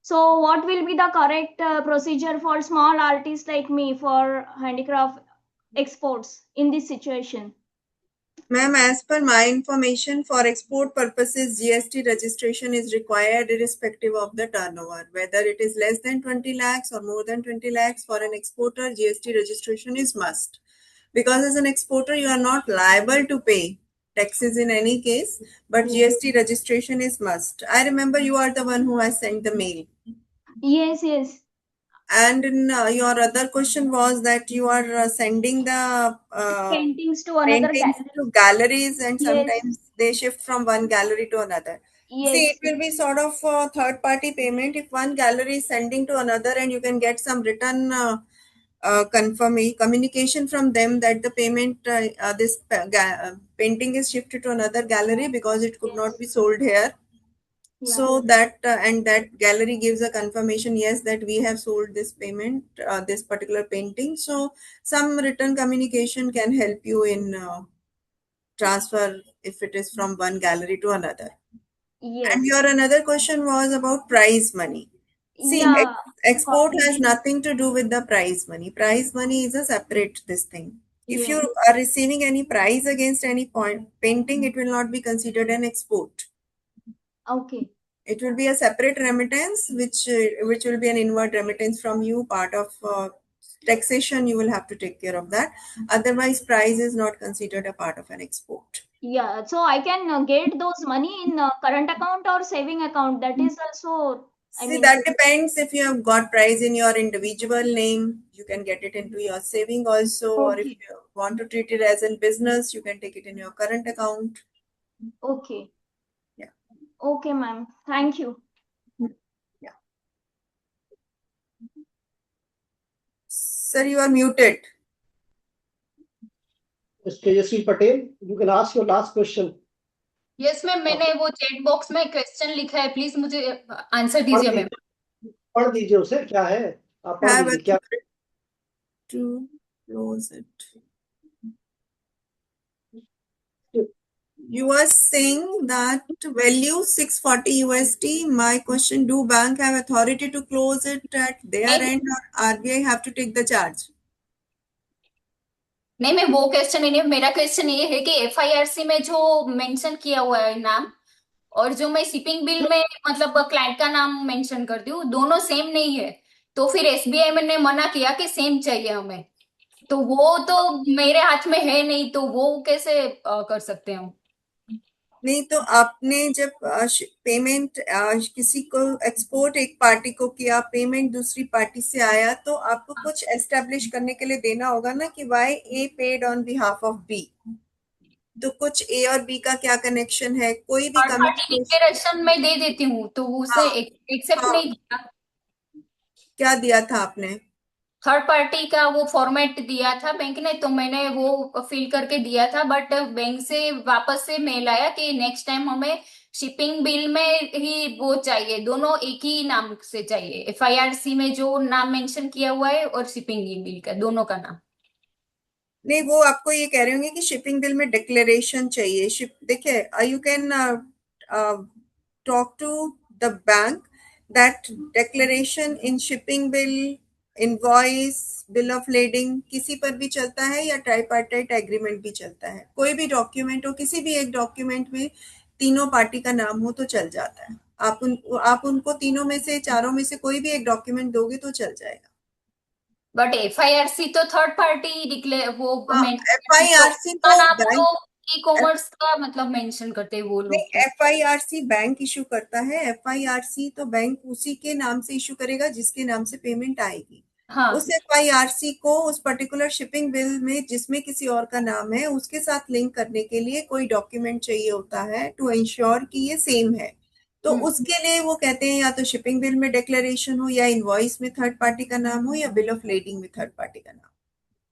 Speaker 14: So what will be the correct procedure for small artists like me for handicraft exports in this situation?
Speaker 2: Ma'am, as per my information, for export purposes, GST registration is required irrespective of the turnover. Whether it is less than 20 lakhs or more than 20 lakhs, for an exporter, GST registration is must. Because as an exporter, you are not liable to pay taxes in any case, but GST registration is must. I remember you are the one who has sent the mail.
Speaker 14: Yes, yes.
Speaker 2: And your other question was that you are sending the
Speaker 14: Paintings to another
Speaker 2: paintings
Speaker 14: gallery.
Speaker 2: to galleries, and
Speaker 14: Yes.
Speaker 2: sometimes they shift from one gallery to another.
Speaker 14: Yes.
Speaker 2: See, it will be sort of a third party payment if one gallery is sending to another, and you can get some written communication from them that the payment painting is shifted to another gallery because it could not be sold here. So that and that gallery gives a confirmation, yes, that we have sold this payment, this particular painting. So some written communication can help you in transfer if it is from one gallery to another.
Speaker 14: Yes.
Speaker 2: And your another question was about prize money. See,
Speaker 14: Yeah.
Speaker 2: export has nothing to do with the prize money. Prize money is a separate this thing. If
Speaker 14: Yeah.
Speaker 2: you are receiving any prize against any painting, it will not be considered an export.
Speaker 14: Okay.
Speaker 2: It will be a separate remittance, which will be an inward remittance from you, part of taxation. You will have to take care of that. Otherwise, prize is not considered a part of an export.
Speaker 14: Yeah. So I can get those money in current account or saving account. That is also.
Speaker 2: See, that depends. If you have got prize in your individual name, you can get it into your saving also. Or if you want to treat it as a business, you can take it in your current account.
Speaker 14: Okay.
Speaker 2: Yeah.
Speaker 14: Okay, ma'am. Thank you.
Speaker 2: Yeah. Sir, you are muted.
Speaker 1: Ms. Tejasvi Patel, you can ask your last question.
Speaker 6: Yes ma'am, मैंने वो chat box में question लिखा है, please मुझे answer दीजिए ma'am.
Speaker 1: पढ़ दीजिए उसे, क्या है आप पढ़ दीजिए क्या.
Speaker 2: To close it. You are saying that value 640 USD. My question: do bank have authority to close it at their end, or RBI have to take the charge?
Speaker 6: नहीं, मैं वो क्वेश्चन नहीं, मेरा क्वेश्चन ये है कि FIRC में जो मेंशन किया हुआ है नाम, और जो मैं शिपिंग बिल में मतलब क्लाइंट का नाम मेंशन कर दी हूँ, दोनों सेम नहीं है. तो फिर SBI ने मना किया कि सेम चाहिए हमें. तो वो तो मेरे हाथ में है नहीं, तो वो कैसे कर सकते हैं?
Speaker 2: नहीं, तो आपने जब पेमेंट किसी को एक्सपोर्ट एक पार्टी को किया, पेमेंट दूसरी पार्टी से आया, तो आपको कुछ एस्टेब्लिश करने के लिए देना होगा ना कि Y A paid on behalf of B. तो कुछ ए और बी का क्या कनेक्शन है, कोई भी
Speaker 6: डिक्लेरेशन में दे देती हूँ, तो उसे एक्सेप्ट नहीं किया.
Speaker 2: क्या दिया था आपने?
Speaker 6: थर्ड पार्टी का वो फॉर्मेट दिया था बैंक ने, तो मैंने वो फिल करके दिया था, बट बैंक से वापस से मेल आया कि नेक्स्ट टाइम हमें शिपिंग बिल में ही वो चाहिए, दोनों एक ही नाम से चाहिए. FIRC में जो नाम मेंशन किया हुआ है और शिपिंग बिल का, दोनों का नाम.
Speaker 2: नहीं, वो आपको ये कह रहे होंगे कि शिपिंग बिल में डिक्लेरेशन चाहिए। देखिए, you can talk to the bank that declaration in shipping bill, invoice, bill of lading किसी पर भी चलता है या ट्राइपार्टाइट एग्रीमेंट भी चलता है। कोई भी डॉक्यूमेंट हो, किसी भी एक डॉक्यूमेंट में तीनों पार्टी का नाम हो तो चल जाता है। आप उनको तीनों में से, चारों में से कोई भी एक डॉक्यूमेंट दोगे तो चल जाएगा।
Speaker 6: बट FIRC तो थर्ड पार्टी डिक्लेयर वो
Speaker 2: FIRC तो
Speaker 6: नाम
Speaker 2: बैंक,
Speaker 6: तो ई-कॉमर्स का मतलब मेंशन करते हैं वो लोग।
Speaker 2: नहीं, FIRC बैंक इशू करता है। FIRC तो बैंक उसी के नाम से इशू करेगा जिसके नाम से पेमेंट आएगी।
Speaker 6: हाँ,
Speaker 2: उस FIRC को उस पर्टिकुलर शिपिंग बिल में जिसमें किसी और का नाम है उसके साथ लिंक करने के लिए कोई डॉक्यूमेंट चाहिए होता है टू इंश्योर कि ये सेम है। तो उसके लिए वो कहते हैं या तो शिपिंग बिल में डिक्लेरेशन हो, या इनवॉइस में थर्ड पार्टी का नाम हो, या बिल ऑफ लेडिंग में थर्ड पार्टी का नाम,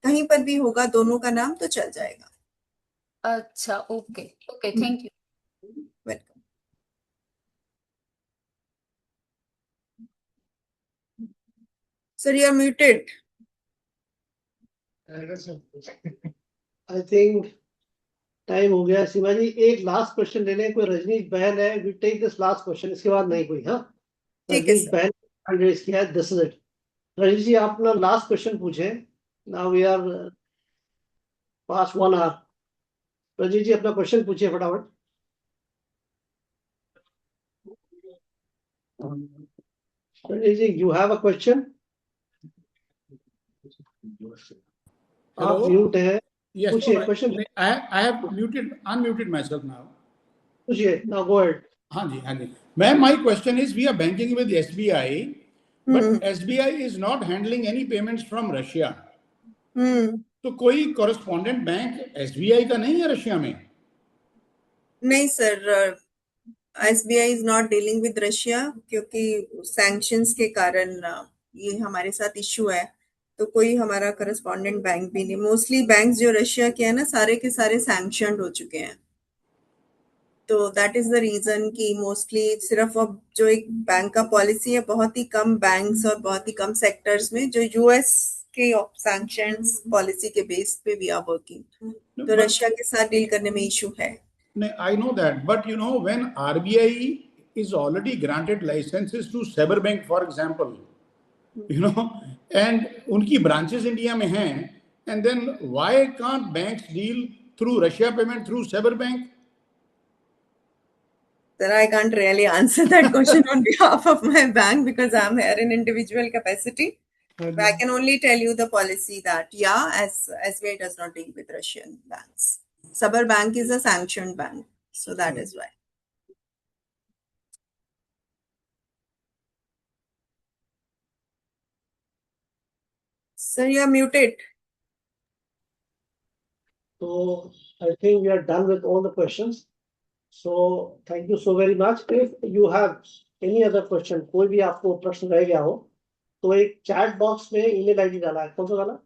Speaker 2: कहीं पर भी होगा दोनों का नाम तो चल जाएगा।
Speaker 6: अच्छा, okay okay, thank you.
Speaker 2: Welcome. Sir, you are muted.
Speaker 1: I think time हो गया। सीमा जी, एक लास्ट क्वेश्चन ले लें। कोई रजनीश बहन है, we take this last question, इसके बाद नहीं कोई। हाँ,
Speaker 2: ठीक है
Speaker 1: रजनीश
Speaker 2: सर।
Speaker 1: बहन रेज किया है, this is it. Rajneesh ji, आप अपना लास्ट क्वेश्चन पूछे। Now we are past 1 hour. Rajneesh ji, अपना क्वेश्चन पूछिए फटाफट। Rajneesh ji, you have a question? आप म्यूट है।
Speaker 15: Yes,
Speaker 1: पूछिए
Speaker 15: all right.
Speaker 1: Question.
Speaker 15: I have unmuted myself now.
Speaker 1: पूछिए, नाउ गो अहेड।
Speaker 15: हाँ जी। Ma'am, my question is, we are banking with SBI, but SBI is not handling any payments from Russia. तो कोई correspondent bank SBI का नहीं है Russia में?
Speaker 2: नहीं sir, SBI is not dealing with Russia क्योंकि सैंक्शंस के कारण ये हमारे साथ इशू है। तो कोई हमारा करस्पॉन्डेंट बैंक भी नहीं। मोस्टली बैंक जो रशिया के हैं ना, सारे के सारे सैंक्शनड हो चुके हैं। तो दैट इज द रीजन कि मोस्टली सिर्फ अब जो एक बैंक का पॉलिसी है, बहुत ही कम बैंक्स और बहुत ही कम सेक्टर्स में जो यूएस के सैंक्शंस पॉलिसी के बेस पे वी आर वर्किंग। तो रशिया के साथ डील करने में इशू है।
Speaker 15: I know that, but you know, when RBI is already granted licenses to Cyberbank, for example, you know, and उनकी branches India में हैं, and then why can't banks deal through Russia payment through Cyberbank?
Speaker 2: Sir, I can't really answer that question on behalf of my bank because I'm here in individual capacity. But I can only tell you the policy that, yeah, as SBI does not deal with Russian banks. Sabar Bank is a sanctioned bank, so that is why. Sir, you are muted.
Speaker 1: So I think we are done with all the questions. So thank you so very much. If you have any other question, कोई भी आपको प्रश्न रह गया हो, तो एक chat box में ईमेल आईडी डाला है। कौन सा डाला?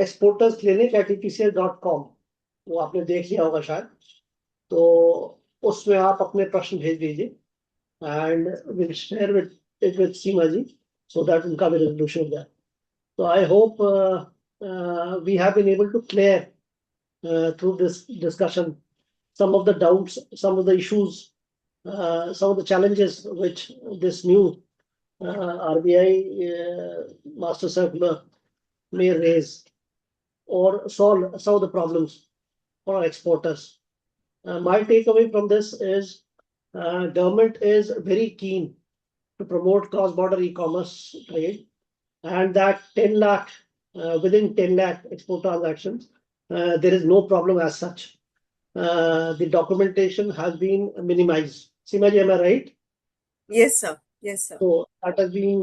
Speaker 1: exportersclinic@epcl.com। वो आपने देख लिया होगा शायद। तो उसमें आप अपने प्रश्न भेज दीजिए and we'll share it with Seema ji so that उनका भी resolution हो जाए। So I hope we have been able to clear through this discussion some of the doubts, some of the issues, some of the challenges which this new RBI Master Circular may raise, or solve some of the problems for our exporters. My takeaway from this is government is very keen to promote cross-border e-commerce trade, and that 10 lakh, within 10 lakh export transactions, there is no problem as such. The documentation has been minimized. Seema ji, am I right?
Speaker 2: Yes, sir. Yes, sir.
Speaker 1: So that has been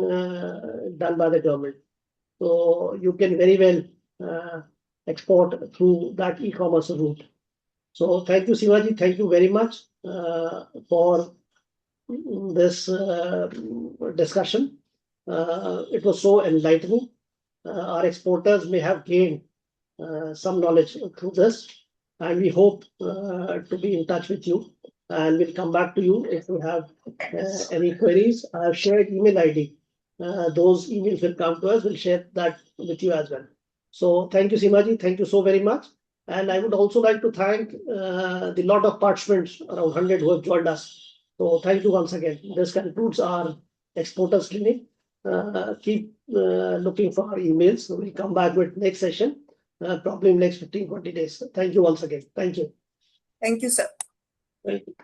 Speaker 1: done by the government. So you can very well export through that e-commerce route. So thank you, Seema ji. Thank you very much for this discussion. It was so enlightening. Our exporters may have gained some knowledge through this, and we hope to be in touch with you, and we'll come back to you if you have any queries. I have shared email ID. Those emails will come to us. We'll share that with you as well. So thank you, Seemaji. Thank you so very much. And I would also like to thank the lot of participants, around 100 who have joined us. So thank you once again. This concludes our exporters clinic. Keep looking for our emails. We'll come back with next session, probably in next 15-20 days. Thank you once again. Thank you.
Speaker 2: Thank you, sir.
Speaker 1: Thank you.